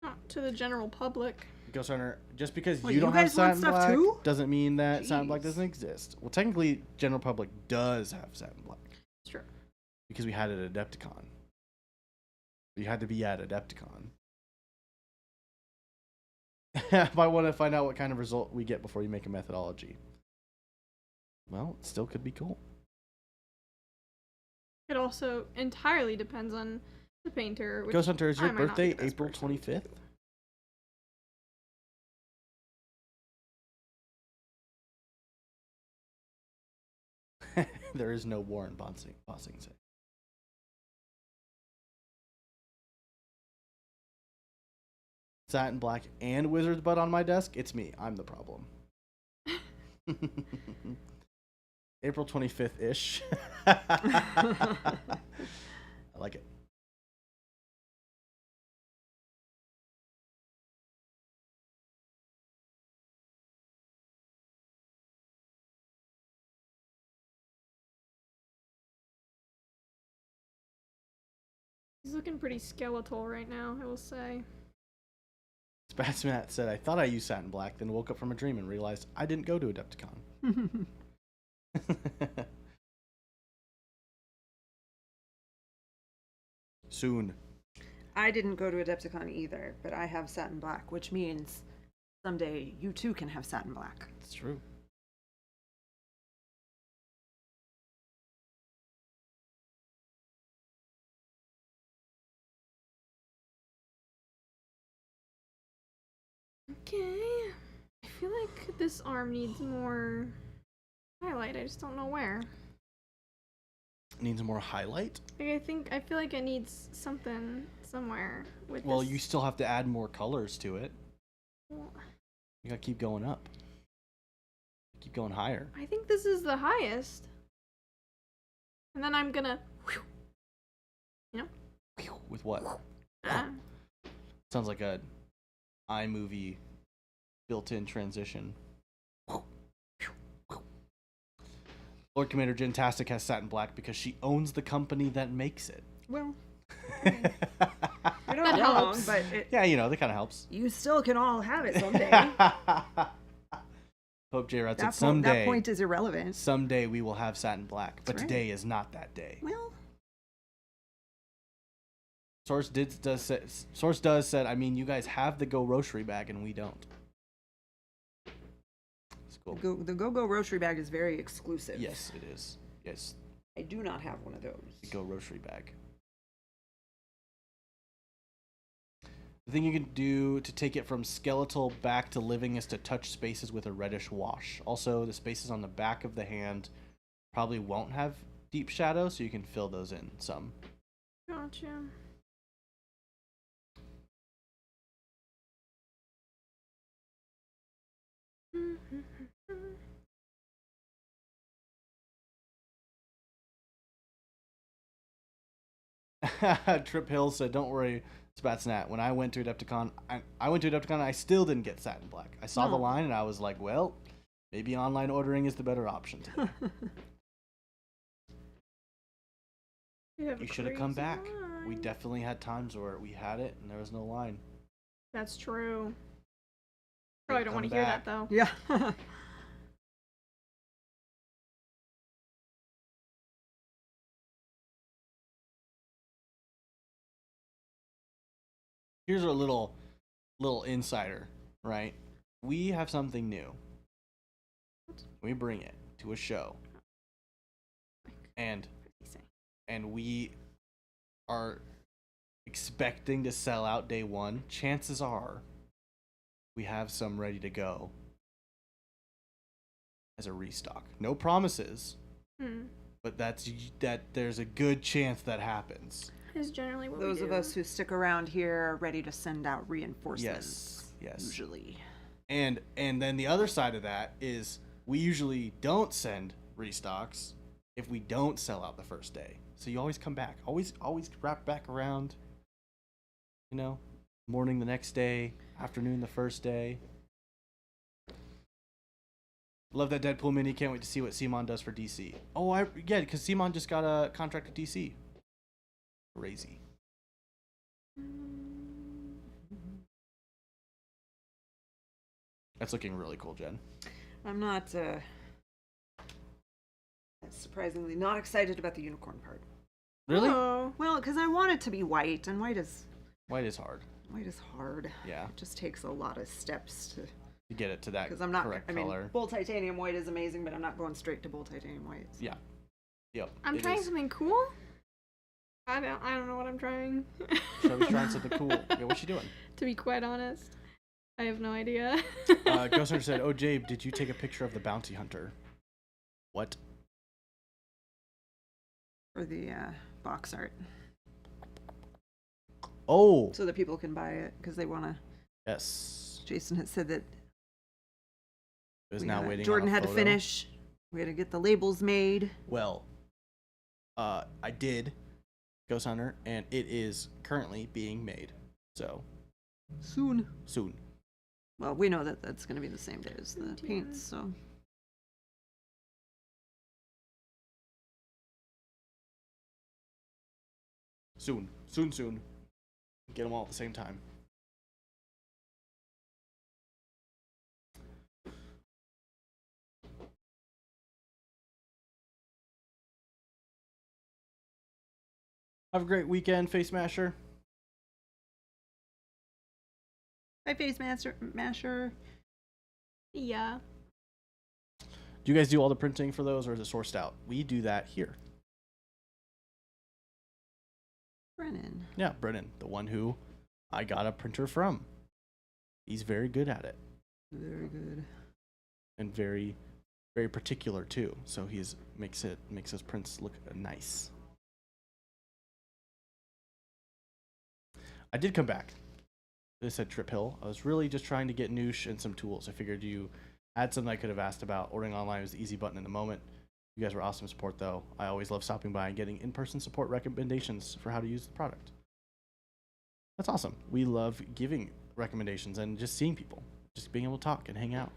Not to the general public. Ghost Hunter, just because Well, you don't you have guys want satin stuff black too? doesn't mean that satin black Jeez. doesn't exist. Well, technically, general public does have satin black. It's true. Because we had it at Adepticon. You had to be at Adepticon. Might want to find out what kind of result we get before you make a methodology. Well, it still could be cool. It also entirely depends on the painter. Which Ghost Hunter, is your I might not be birthday the best April person. 25th? There is no war in Bossing Say. Satin black and wizard's butt on my desk? It's me. I'm the problem. April 25th-ish. I like it. He's looking pretty skeletal right now, I will say. Spatsmat said, I thought I used satin black, then woke up from a dream and realized I didn't go to Adepticon. Soon. I didn't go to Adepticon either, but I have satin black, which means someday you too can have satin black. It's true. Okay. I feel like this arm needs more highlight. I just don't know where. Needs more highlight? Like, I feel like it needs something somewhere with Well, this. you still have to add more colors to it. Well, You gotta keep going up. Keep going higher. I think this is the highest. And then I'm gonna, With what? ah, Sounds like a iMovie built-in transition. Lord Commander Jentastic has satin black because she owns the company that makes it. Well, That you're not wrong, helps. but it, Yeah, you know, that kind of helps. you still can all have it someday. Pope J. Rod said, that someday, point is irrelevant. someday we will have satin black, but That's right. today is not that day. Well, Source said, I mean, you guys have the Go Rochery bag and we don't. It's cool. the Go-Go Rochery bag is very exclusive. Yes, it is. Yes, I do not have one of those. the Go Rochery bag. The thing you can do to take it from skeletal back to living is to touch spaces with a reddish wash. Also, the spaces on the back of the hand probably won't have deep shadow, so you can fill those in some. gotcha. Trip Hill said, "Don't worry, Spatsnat. When I went to Adepticon, I still didn't get satin black. I saw the No. line and I was like, well, maybe online ordering is the better option today. You should have come back. We definitely had times where we had it and there was no line. That's true. Probably don't Come want to hear back. that though. Yeah. Here's our little insider, right? We have something new. We bring it to a show, and we are expecting to sell out day one. Chances are we have some ready to go as a restock. No promises, but that there's a good chance that happens. Is generally what Those we of do. us who stick around here are ready to send out reinforcements. Yes. Usually. And then the other side of that is we usually don't send restocks if we don't sell out the first day. So you always come back. Always wrap back around. You know, morning the next day, afternoon the first day. Love that Deadpool mini. Can't wait to see what Simon does for DC. Oh, yeah, because Simon just got a contract with DC. Crazy. That's looking really cool, Jen. I'm not, surprisingly, not excited about the unicorn part. Really? Oh. Well, because I want it to be white, and white is White is hard. White is hard. Yeah. It just takes a lot of steps to get it to that because I'm not. correct I mean, color. bull titanium white is amazing, but I'm not going straight to bull titanium white. So. Yeah. Yep. I'm trying something cool. I don't know what I'm trying. Shelby's trying something cool. Yeah, what's she doing? To be quite honest, I have no idea. Ghost Hunter said, "Oh, Jabe, did you take a picture of the bounty hunter?" What? For the box art, Oh. so that people can buy it because they want to. Yes. Jason had said that It was now waiting. Jordan on a had to photo. finish. We had to get the labels made. Well, I did, Ghost Hunter, and it is currently being made. So Soon. Well, we know that that's going to be the same day as the paints, so. Soon. Get them all at the same time. Have a great weekend, Face Masher. Hi, Face Masher. Yeah. Do you guys do all the printing for those, or is it sourced out? We do that here. Brennan. Yeah, Brennan, the one who I got a printer from. He's very good at it. Very good. And very, very particular too. So he's makes his prints look nice. I did come back. This said Trip Hill. I was really just trying to get Noosh and some tools. I figured you had something I could have asked about. Ordering online was the easy button in the moment. You guys were awesome support, though. I always love stopping by and getting in-person support recommendations for how to use the product. That's awesome. We love giving recommendations and just seeing people, just being able to talk and hang out.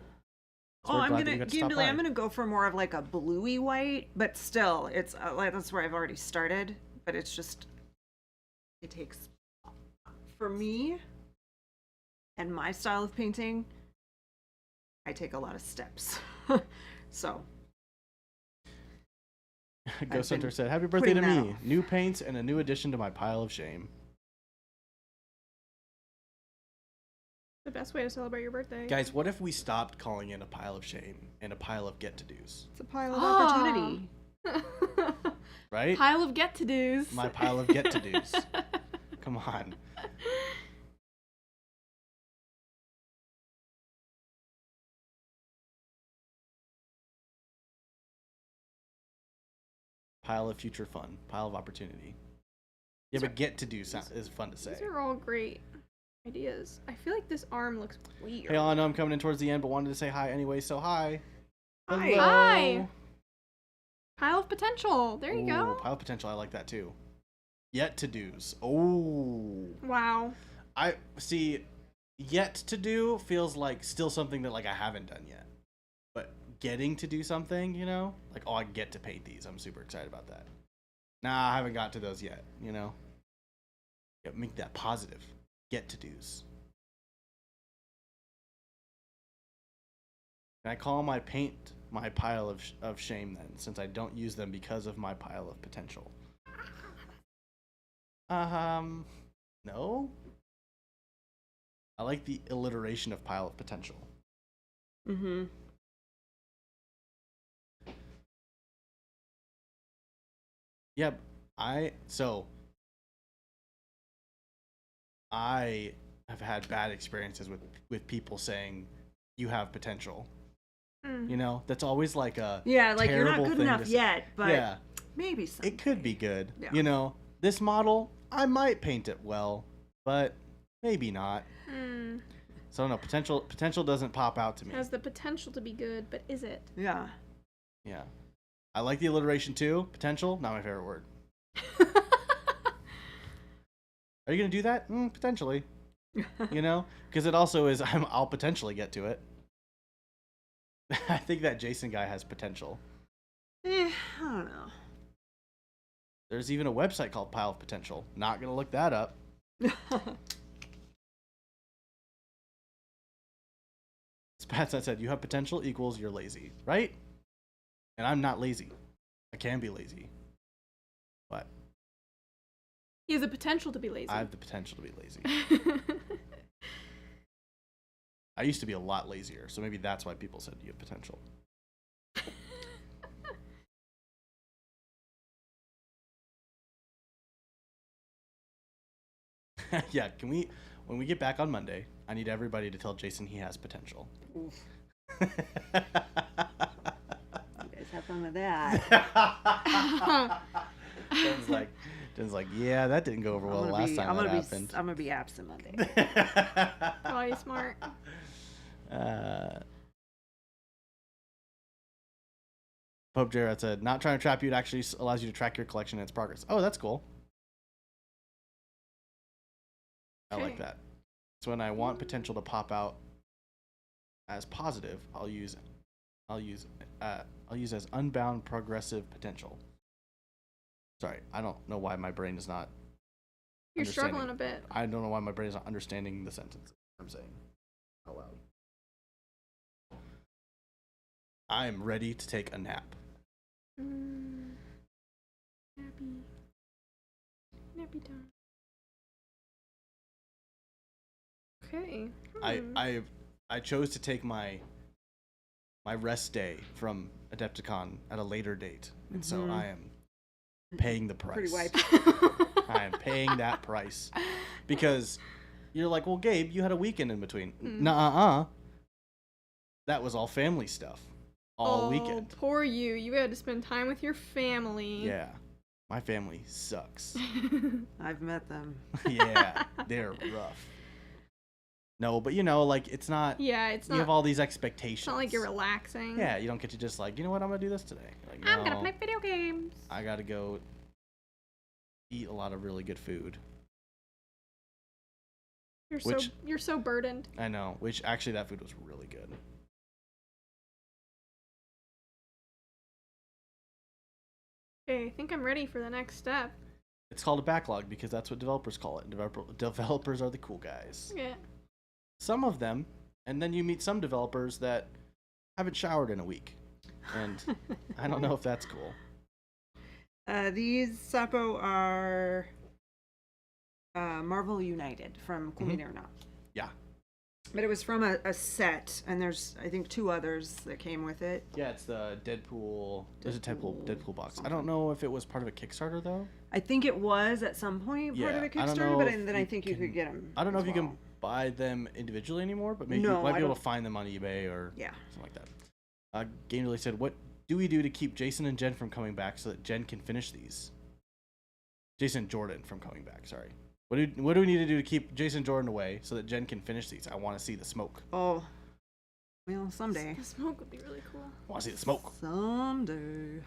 So we're glad that you got to stop by. I'm gonna go for more of like a bluey white, but still, it's like that's where I've already started. But it's just, it takes, for me, and my style of painting, I take a lot of steps. So. Ghost Hunter said, "Happy birthday to putting me! that New paints and a new addition to my pile of shame." The best way to celebrate your birthday. Guys, what if we stopped calling it a pile of shame and a pile of get-to-dos? It's a pile of Ah. opportunity. Right? Pile of get-to-dos. My pile of get-to-dos. Come on. Pile of future fun. Pile of opportunity. Yeah, but get-to-do is fun to say. These are all great ideas. I feel like this arm looks weird. Hey, I know I'm coming in towards the end, but wanted to say hi anyway, so hi. Hi. Hello. Hi. Pile of potential. There you Ooh, go. Pile of potential. I like that too. Yet to do's. Oh. Wow. I see. Yet to do feels like still something that like I haven't done yet. But getting to do something, you know, like I get to paint these. I'm super excited about that. Nah, I haven't got to those yet. You know. Yeah, make that positive. Get to do's. Can I call my paint my pile of shame then, since I don't use them because of my pile of potential? No. I like the alliteration of pile of potential. Mm-hmm. Yeah, I have had bad experiences with people saying you have potential. You know, that's always like a Yeah, like you're not terrible good thing enough to say. yet, but Yeah, maybe someday. it could be good. Yeah. You know, this model I might paint it well, but maybe not. So no, potential doesn't pop out to me. Has the potential to be good, but is it? Yeah. Yeah, I like the alliteration too. Potential, not my favorite word. Are you gonna do that? Potentially. You know, because it also is. I'll potentially get to it. I think that Jason guy has potential. I don't know. There's even a website called Pile of Potential. Not gonna look that up. Spatsat said, "You have potential equals you're lazy, right?" And I'm not lazy. I can be lazy, but He has the potential to be lazy. I have the potential to be lazy. I used to be a lot lazier, so maybe that's why people said you have potential. Yeah, when we get back on Monday, I need everybody to tell Jason he has potential. Oof. You guys have fun with that. Jen's like, yeah, that didn't go over well last time that happened. I'm gonna be absent Monday. Oh, you're smart. Pope Jared said, not trying to trap you, it actually allows you to track your collection and its progress. Oh, that's cool. I like that. So when I want potential to pop out as positive, I'll use as unbound progressive potential. Sorry, I don't know why my brain is not. You're struggling a bit. I don't know why my brain is not understanding the sentence I'm saying out loud. I'm ready to take a nap. Nappy time. Okay. I chose to take my rest day from Adepticon at a later date, and so I am paying the price. Pretty wiped. I am paying that price because you're like, well, Gabe, you had a weekend in between. Nuh-uh. That was all family stuff, all weekend. Poor you. You had to spend time with your family. Yeah, my family sucks. I've met them. Yeah, they're rough. No, but like it's not. Yeah, it's not. You have all these expectations. It's not like you're relaxing. Yeah, you don't get to just like, you know what, I'm gonna do this today. Like, I'm gonna play video games. I gotta go eat a lot of really good food. You're so burdened. I know. Which actually, that food was really good. Okay, I think I'm ready for the next step. It's called a backlog because that's what developers call it. Developers are the cool guys. Yeah. Some of them, and then you meet some developers that haven't showered in a week, and I don't know if that's cool. These Sapo are Marvel United from Kuminirna. Yeah. But it was from a set, and there's, I think, 2 others that came with it. Yeah, it's the Deadpool. There's a Deadpool box. Something. I don't know if it was part of a Kickstarter, though. I think it was at some point part of a Kickstarter, but then I think you could get them. I don't know if you can buy them individually anymore, but maybe you might be able to find them on eBay or something like that. Game Delay said, what do we do to keep Jason and Jen from coming back so that Jen can finish these? Jason and Jordan from coming back, sorry. What do we need to do to keep Jason Jordan away so that Jen can finish these? I want to see the smoke. Oh, well, someday. The smoke would be really cool. I want to see the smoke. Someday.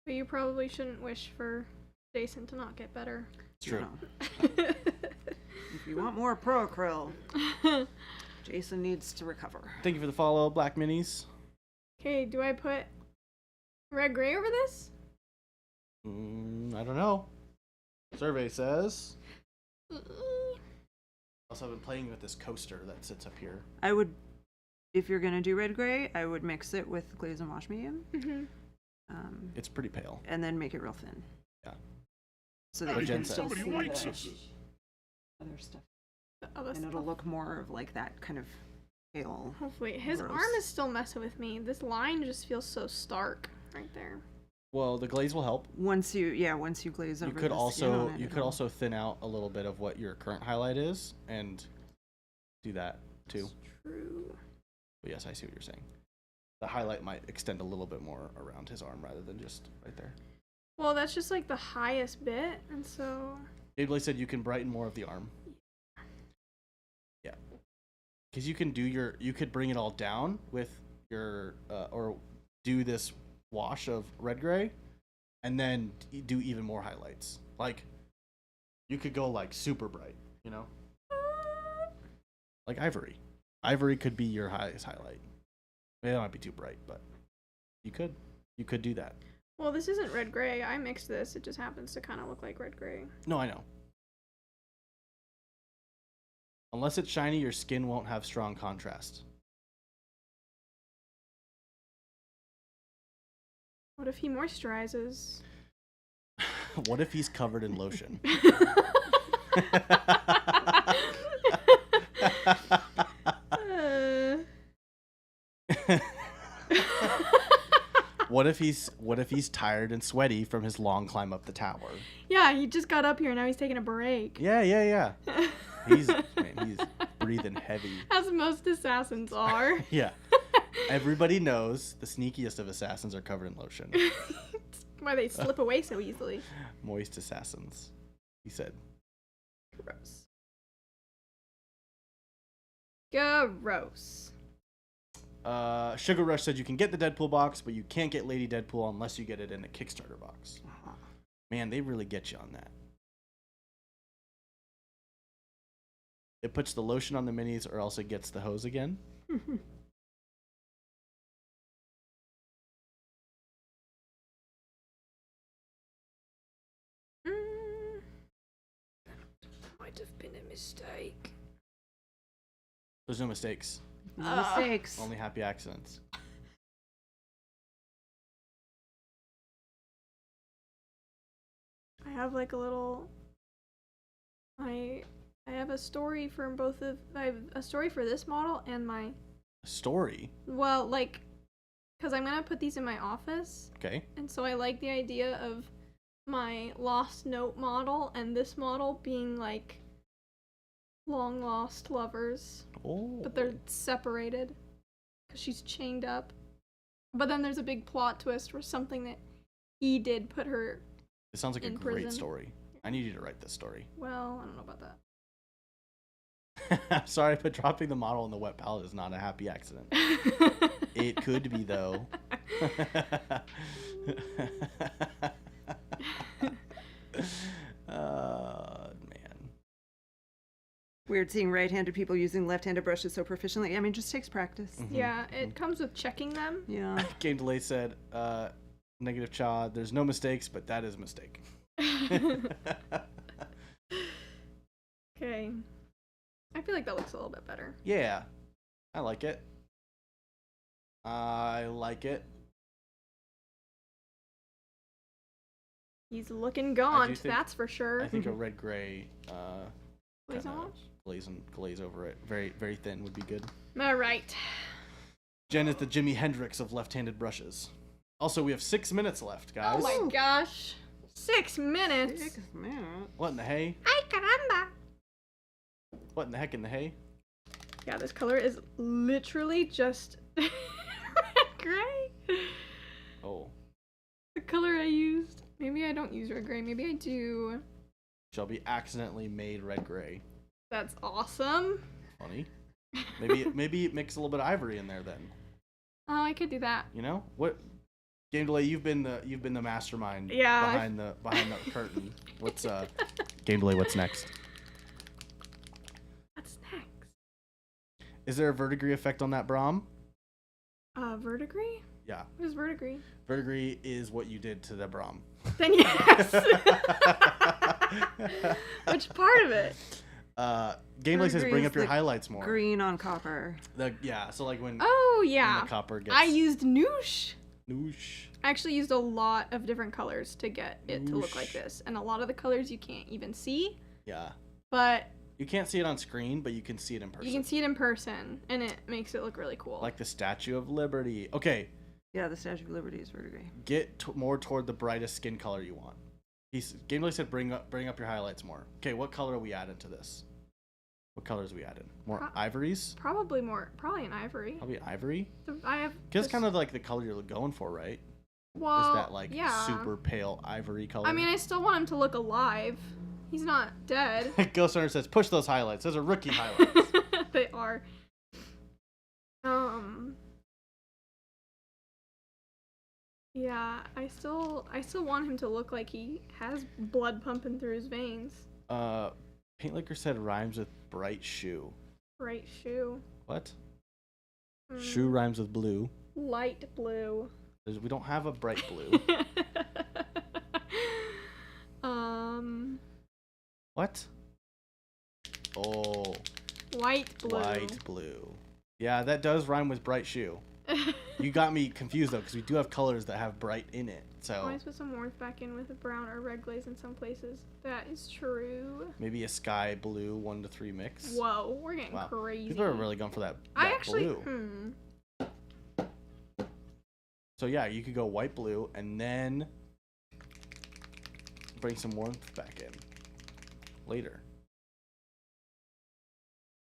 But you probably shouldn't wish for Jason to not get better. It's true. If you want more Pro Acryl, Jason needs to recover. Thank you for the follow, Black Minis. Okay, do I put red gray over this? I don't know. Survey says. Also, I've been playing with this coaster that sits up here. I would, if you're gonna do red gray, I would mix it with glaze and wash medium. It's pretty pale. And then make it real thin. Yeah. So that you can still see the other stuff. And it'll look more of like that kind of pale. Hopefully, his arm is still messing with me. This line just feels so stark right there. Well, the glaze will help. Once you glaze over. You could also thin out a little bit of what your current highlight is and do that too. That's true. But yes, I see what you're saying. The highlight might extend a little bit more around his arm rather than just right there. Well, that's just like the highest bit, and so. Gabley said you can brighten more of the arm. Yeah. Because you could bring it all down with your or do this wash of red gray and then do even more highlights. Like you could go like super bright, you know? Like ivory. Ivory could be your highest highlight. Maybe that might be too bright, but you could do that. Well, this isn't red gray. I mixed this. It just happens to kind of look like red gray. No, I know. Unless it's shiny, your skin won't have strong contrast. What if he moisturizes? What if he's covered in lotion? What if he's tired and sweaty from his long climb up the tower? Yeah, he just got up here. Now he's taking a break. Yeah. He's breathing heavy. As most assassins are. Yeah. Everybody knows the sneakiest of assassins are covered in lotion. Why they slip away so easily. Moist assassins, he said. Gross. Gross. Sugar Rush said you can get the Deadpool box, but you can't get Lady Deadpool unless you get it in the Kickstarter box. Man, they really get you on that. It puts the lotion on the minis or else it gets the hose again. Might have been a mistake. There's no mistakes. No mistakes. Only happy accidents. I have like a little. I have a story for both of. I have a story for this model and my. Story? Well, like, because I'm gonna put these in my office. Okay. And so I like the idea of my Lost Note model and this model being like long lost lovers. Oh. But they're separated because she's chained up. But then there's a big plot twist where something that he did put her It sounds like a in great prison. story. I need you to write this story. Well, I don't know about that. I'm sorry, but dropping the model in the wet palette is not a happy accident. It could be, though. Man. Weird seeing right-handed people using left-handed brushes so proficiently. I mean, just takes practice. Yeah, it comes with checking them. Yeah. Game Delay said, negative cha, there's no mistakes, but that is a mistake. Okay. I feel like that looks a little bit better. Yeah, I like it. I like it. He's looking gaunt, think- that's for sure. I think a red-gray Glaze kinda on wash? glaze over it. Very, very thin would be good. Alright. Jen is the Jimi Hendrix of left-handed brushes. Also, we have 6 minutes left, guys. Oh my gosh. 6 minutes. 6 minutes. What in the hay? Ay caramba. What in the heck in the hay? Yeah, this color is literally just red gray. Oh, The color I used. Maybe I don't use red gray. Maybe I do. Shelby accidentally made red-gray. That's awesome. Funny. Maybe mix a little bit of ivory in there then. Oh, I could do that. You know what? Game Delay, you've been the mastermind Yeah. behind the curtain. What's Game Delay? What's next? What's next? Is there a verdigris effect on that Brahm? Verdigris? Yeah, What is verdigris? verdigris is what you did to the Brahm. Then yes. Which part of it? Game Delay says Verdigris bring is up your the highlights more. Green on copper. So like when Oh yeah. the copper gets I used Noosh. noosh. I actually used a lot of different colors to get it to look like Noosh. this. And a lot of the colors you can't even see. Yeah. But You can't see it on screen, but you can see it in person. you can see it in person. And it makes it look really cool. Like the Statue of Liberty. Okay, Yeah, the Statue of Liberty is verdigris. get more toward the brightest skin color you want. Game Delay said bring up your highlights more. Okay, what color are we adding to this? What colors are we adding? More ivories? Probably an ivory. Probably ivory? I have. Because this- kind of like the color you're going for, right? Well, Is that like yeah. super pale ivory color? I mean, I still want him to look alive. He's not dead. Ghost Hunter says push those highlights. Those are rookie highlights. They are. Yeah, I still want him to look like he has blood pumping through his veins. Paint Liquor said rhymes with bright shoe. Bright shoe. What? Mm, Shoe rhymes with blue. Light blue. We don't have a bright blue. What? Oh, White blue. light blue. Yeah, that does rhyme with bright shoe. You got me confused though, because we do have colors that have bright in it. So Always put some warmth back in with a brown or red glaze in some places. That is true. maybe a sky blue 1 to 3 mix. Whoa, we're getting Wow. crazy. People are really going for that I that actually, blue. So yeah, you could go white blue and then bring some warmth back in later.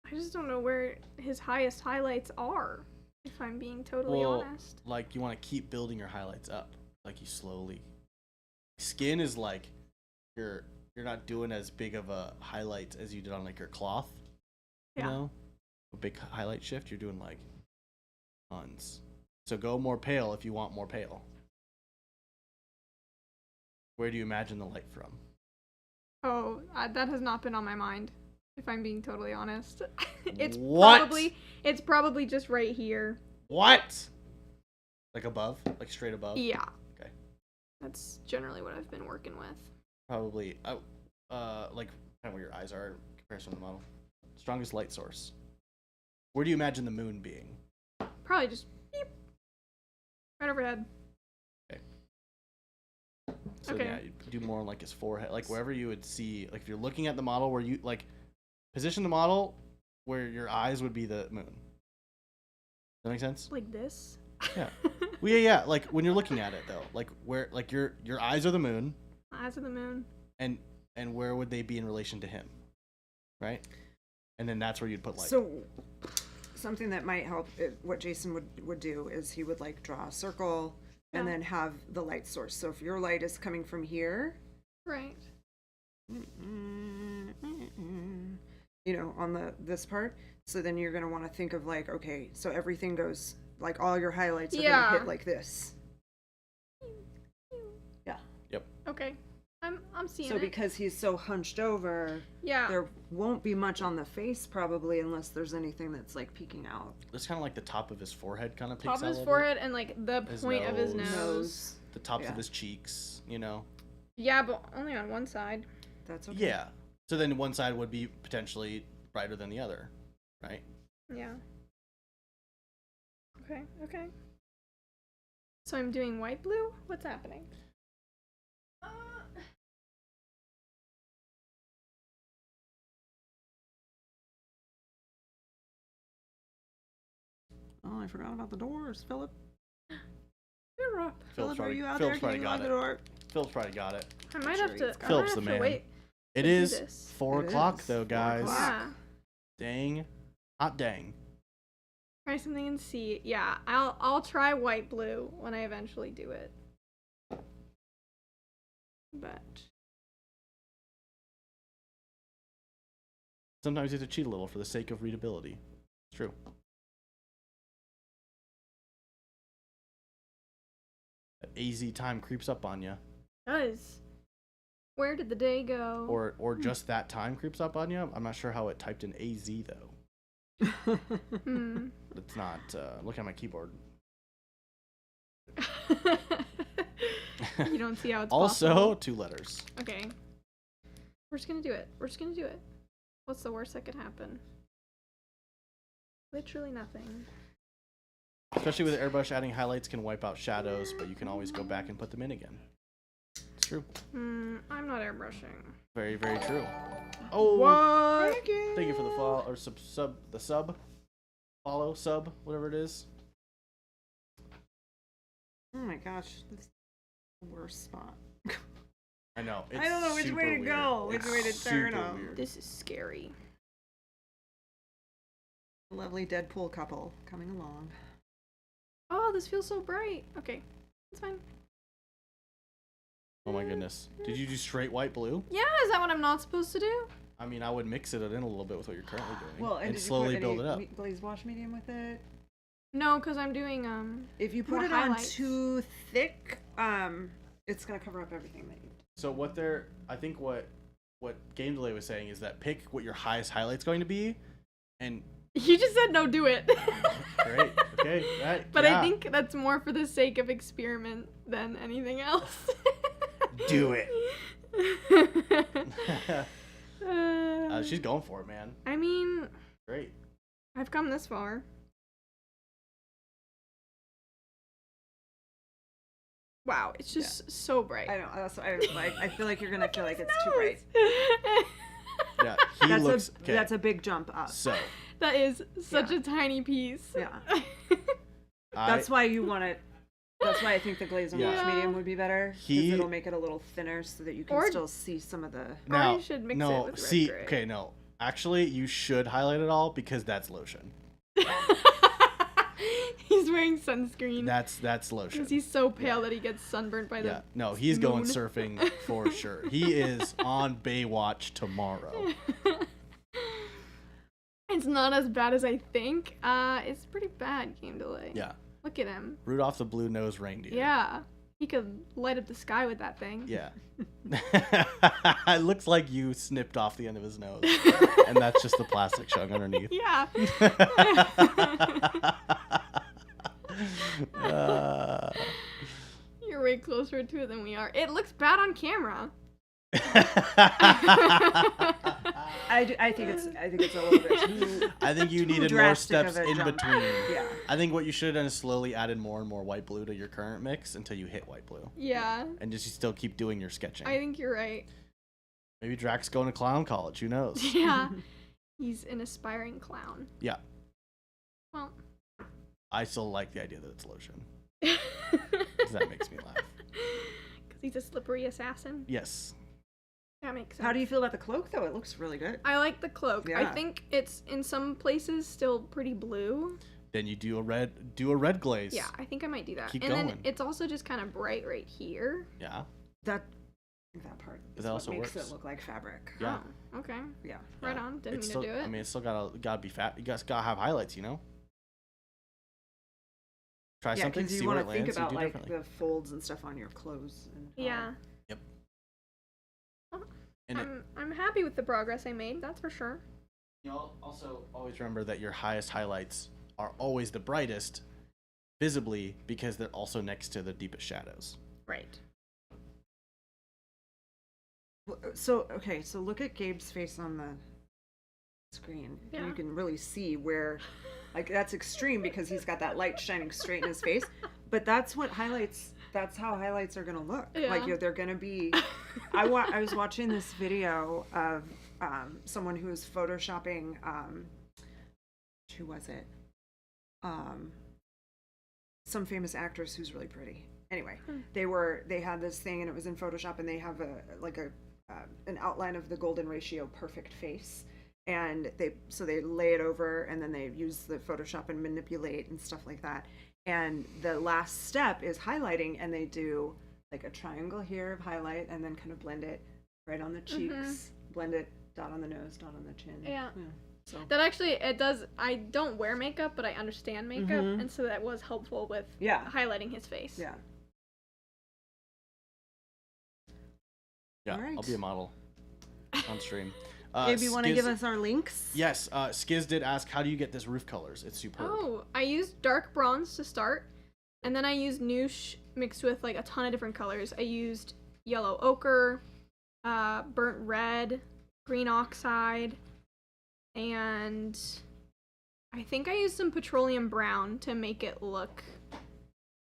I just don't know where his highest highlights are, if I'm being totally honest. Like you want to keep building your highlights up, like you slowly. Skin is like you're not doing as big of a highlight as you did on like your cloth. You Yeah. know, a big highlight shift. You're doing like tons. So go more pale if you want more pale. Where do you imagine the light from? Oh, that has not been on my mind, if I'm being totally honest. it's What? it's probably just right here. What? Like above? Like straight above? Yeah. Okay. That's generally what I've been working with. Probably like kind of where your eyes are in comparison to the model. Strongest light source. Where do you imagine the moon being? Probably just beep. Right overhead. So Okay. yeah, you do more on like his forehead, like wherever you would see, like if you're looking at the model where you like position the model where your eyes would be the moon. Does that make sense? Like this? Yeah. Well, yeah, like when you're looking at it though, like where like your eyes are the moon, Eyes of the moon. and where would they be in relation to him, right? And then that's where you'd put light. So, something that might help, what Jason would do is he would like draw a circle and Yeah. then have the light source. So if your light is coming from here, Right. you know, on this part, so then you're gonna want to think of like, okay, so everything goes like all your highlights are Yeah. gonna hit like this. Yeah. Okay. I'm seeing So it. because he's so hunched over, Yeah. there won't be much on the face probably unless there's anything that's like peeking out. It's kind of like the top of his forehead kind of peeks Top out of a his little forehead and like the His point of his nose. nose. bit. The tops Yeah. of his cheeks, you know. Yeah, but only on one side. That's okay. Yeah. So then one side would be potentially brighter than the other, right? Yeah. Okay. So I'm doing white blue? What's happening? Oh, I forgot about the doors, Philip. You're up. Philip, are you out Philip's there? Can probably you got lock the it. door? Philip's probably got it. I might sure have to. he's got I Philip's might the have man. to wait. It to do is this. 4 It o'clock is. though, 4 guys. o'clock. Yeah. Dang. Hot dang. Try something and see. Yeah, I'll try white blue when I eventually do it. But Sometimes you have to cheat a little for the sake of readability. It's true. That AZ time creeps up on you. does. Where did the day go? Or just that time creeps up on you. I'm not sure how it typed in AZ though. Hmm. It's not. Look at my keyboard. You don't see how it's Also, possible. 2 letters. Okay. We're just gonna do it. What's the worst that could happen? Literally nothing. Especially with airbrush, adding highlights can wipe out shadows, but you can always go back and put them in again. It's true. I'm not airbrushing. Very, very true. Oh, What? thank you for the follow or follow, whatever it is. Oh my gosh, this is the worst spot. I know. It's I don't know which super way to weird. go, which It's way to turn super 'em. weird. This is scary. Lovely Deadpool couple coming along. Oh, this feels so bright. Okay, it's fine. Oh my goodness. Did you do straight white blue? Yeah, is that what I'm not supposed to do? I mean, I would mix it in a little bit with what you're currently doing, Well, and did slowly you put build any it up. glaze wash medium with it? No, because I'm doing If you put more it highlights. on too thick, it's gonna cover up everything that you. So I think what Game Delay was saying is that pick what your highest highlight's going to be, and You just said no, do it. great, okay, right. But yeah. I think that's more for the sake of experiment than anything else. Do it. She's going for it, man. I mean, Great. I've come this far. Wow, it's just so bright. I know. I feel like you're gonna feel like it's too bright. Yeah, he looks. Okay. That's a big jump up. So That is such a tiny piece. Yeah. That's why you want it. That's why I think the glaze and wash medium would be better. Because it'll make it a little thinner so that you can still see some of the. Now, you should mix it no, with see, red gray. okay, no. Actually, you should highlight it all because that's lotion. He's wearing sunscreen. That's lotion. Because he's so pale that he gets sunburned by the. Yeah, no, he's going moon. surfing for sure. He is on Baywatch tomorrow. It's not as bad as I think. It's pretty bad, game delay. Yeah. Look at him. Rudolph the Blue-Nosed Reindeer. Yeah. He could light up the sky with that thing. Yeah. It looks like you snipped off the end of his nose. And that's just the plastic showing underneath. Yeah. You're way closer to it than we are. It looks bad on camera. I think it's a little bit too. I think you too needed more drastic steps of a in jump. between. Yeah. I think what you should have done is slowly added more and more white blue to your current mix until you hit white blue. Yeah. And just you still keep doing your sketching. I think you're right. Maybe Drax going to clown college. Who knows? Yeah. He's an aspiring clown. Yeah. Well. I still like the idea that it's lotion. Because that makes me laugh. Because he's a slippery assassin. Yes. That makes sense. How do you feel about the cloak, though? It looks really good. I like the cloak. I Yeah. think it's in some places still pretty blue. Then you do a red glaze. Yeah, I think I might do that. Keep and going. then it's also just kind of bright right here. Yeah. That part is That what also makes works. it look like fabric. Yeah. Oh, okay. Yeah. Right Yeah. on. Didn't It's mean still, to do it. I mean, it's still gotta be fat. You guys gotta have highlights, you know. Try Yeah, something, because see you where want it to think lands. about You do like differently. the folds and stuff on your clothes. And Yeah. Yep. Well, And I'm happy with the progress I made. That's for sure. you'll also always remember that your highest highlights are always the brightest, visibly, because they're also next to the deepest shadows. Right. So look at Gabe's face on the screen. Yeah. You can really see where, like, that's extreme because he's got that light shining straight in his face. But that's what highlights. That's how highlights are gonna look. Yeah. Like they're gonna be. I was watching this video of someone who was photoshopping. Who was it? Some famous actress who's really pretty. Anyway, they had this thing and it was in Photoshop and they have an outline of the golden ratio perfect face, and they lay it over and then they use the Photoshop and manipulate and stuff like that. And the last step is highlighting, and they do like a triangle here of highlight and then kind of blend it right on the cheeks, blend it, dot on the nose, dot on the chin. Yeah. So That actually, it does. I don't wear makeup, but I understand makeup, and so that was helpful with highlighting his face. yeah. Yeah, All right. I'll be a model on stream. Gabe, you want to Skiz- give us our links? Yes, Skiz did ask, how do you get this roof colors? It's superb. Oh, I used dark bronze to start, and then I used Noosh mixed with like a ton of different colors. I used yellow ochre, burnt red, green oxide, and I think I used some petroleum brown to make it look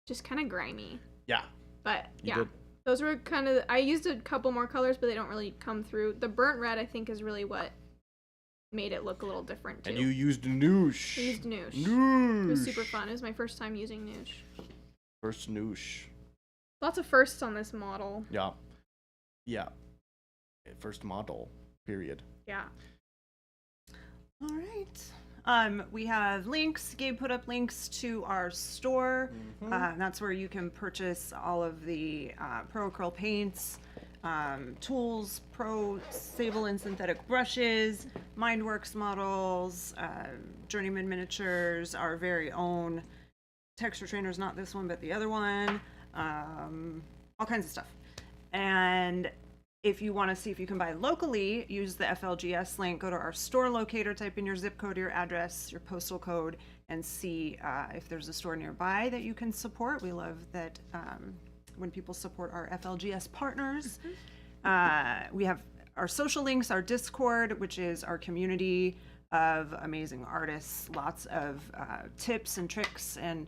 just kind of grimy. Yeah. But You yeah, did. those were kind of. I used a couple more colors, but they don't really come through. The burnt red, I think, is really what made it look a little different too. And you used Noosh. I used Noosh. Noosh. It was super fun. It was my first time using Noosh. First Noosh. Lots of firsts on this model. Yeah. Yeah. First model. Period. Yeah. All right. We have links. Gabe put up links to our store. That's where you can purchase all of the Pro Acryl paints, tools, Pro Sable and synthetic brushes, Mindworks models, Journeyman miniatures, our very own texture trainers, not this one, but the other one, all kinds of stuff. And if you want to see if you can buy locally, use the FLGS link, go to our store locator, type in your zip code, your address, your postal code, and see if there's a store nearby that you can support. We love that when people support our FLGS partners. We have our social links, our Discord, which is our community of amazing artists, lots of tips and tricks and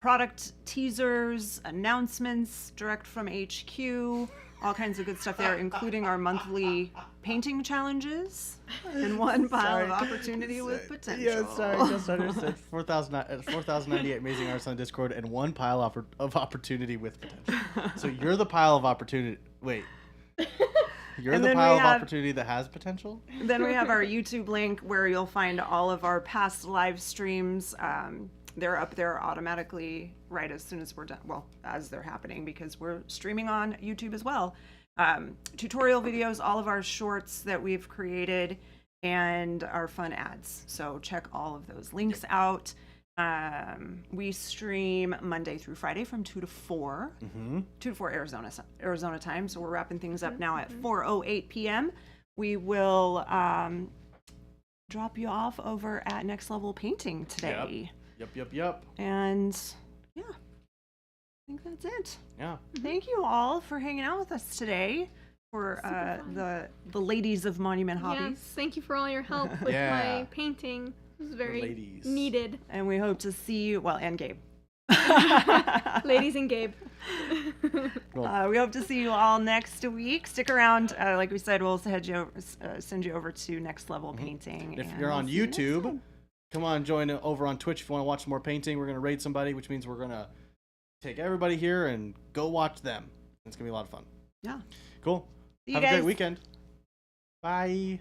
product teasers, announcements direct from HQ, all kinds of good stuff there, including our monthly painting challenges and one pile of opportunity with potential. Yeah, sorry, just understood. 4,098 amazing artists on Discord and one pile of opportunity with potential. So you're the pile of opportunity. Wait. You're And the then pile we of have- opportunity that has potential? Then we have our YouTube link where you'll find all of our past live streams. They're up there automatically right as soon as we're done. Well, as they're happening, because we're streaming on YouTube as well. Tutorial videos, all of our shorts that we've created, and our fun ads. So check all of those links out. We stream Monday through Friday from 2 to 4. 2 to 4 Arizona time. So we're wrapping things up now at 4:08 p.m. We will drop you off over at Next Level Painting today. Yep. And yeah, I think that's it. Yeah. Thank you all for hanging out with us today for the ladies of Monument Hobbies. Yes, thank you for all your help with Yeah. my painting. It was very ladies. needed. And we hope to see you, well, and Gabe. Ladies and Gabe. We hope to see you all next week. Stick around. Like we said, we'll send you over to Next Level Painting. If and you're on we'll see you next YouTube, time. come on, join over on Twitch if you want to watch some more painting. We're going to raid somebody, which means we're going to take everybody here and go watch them. It's going to be a lot of fun. Yeah. Cool. See you Have a great guys. weekend. Bye.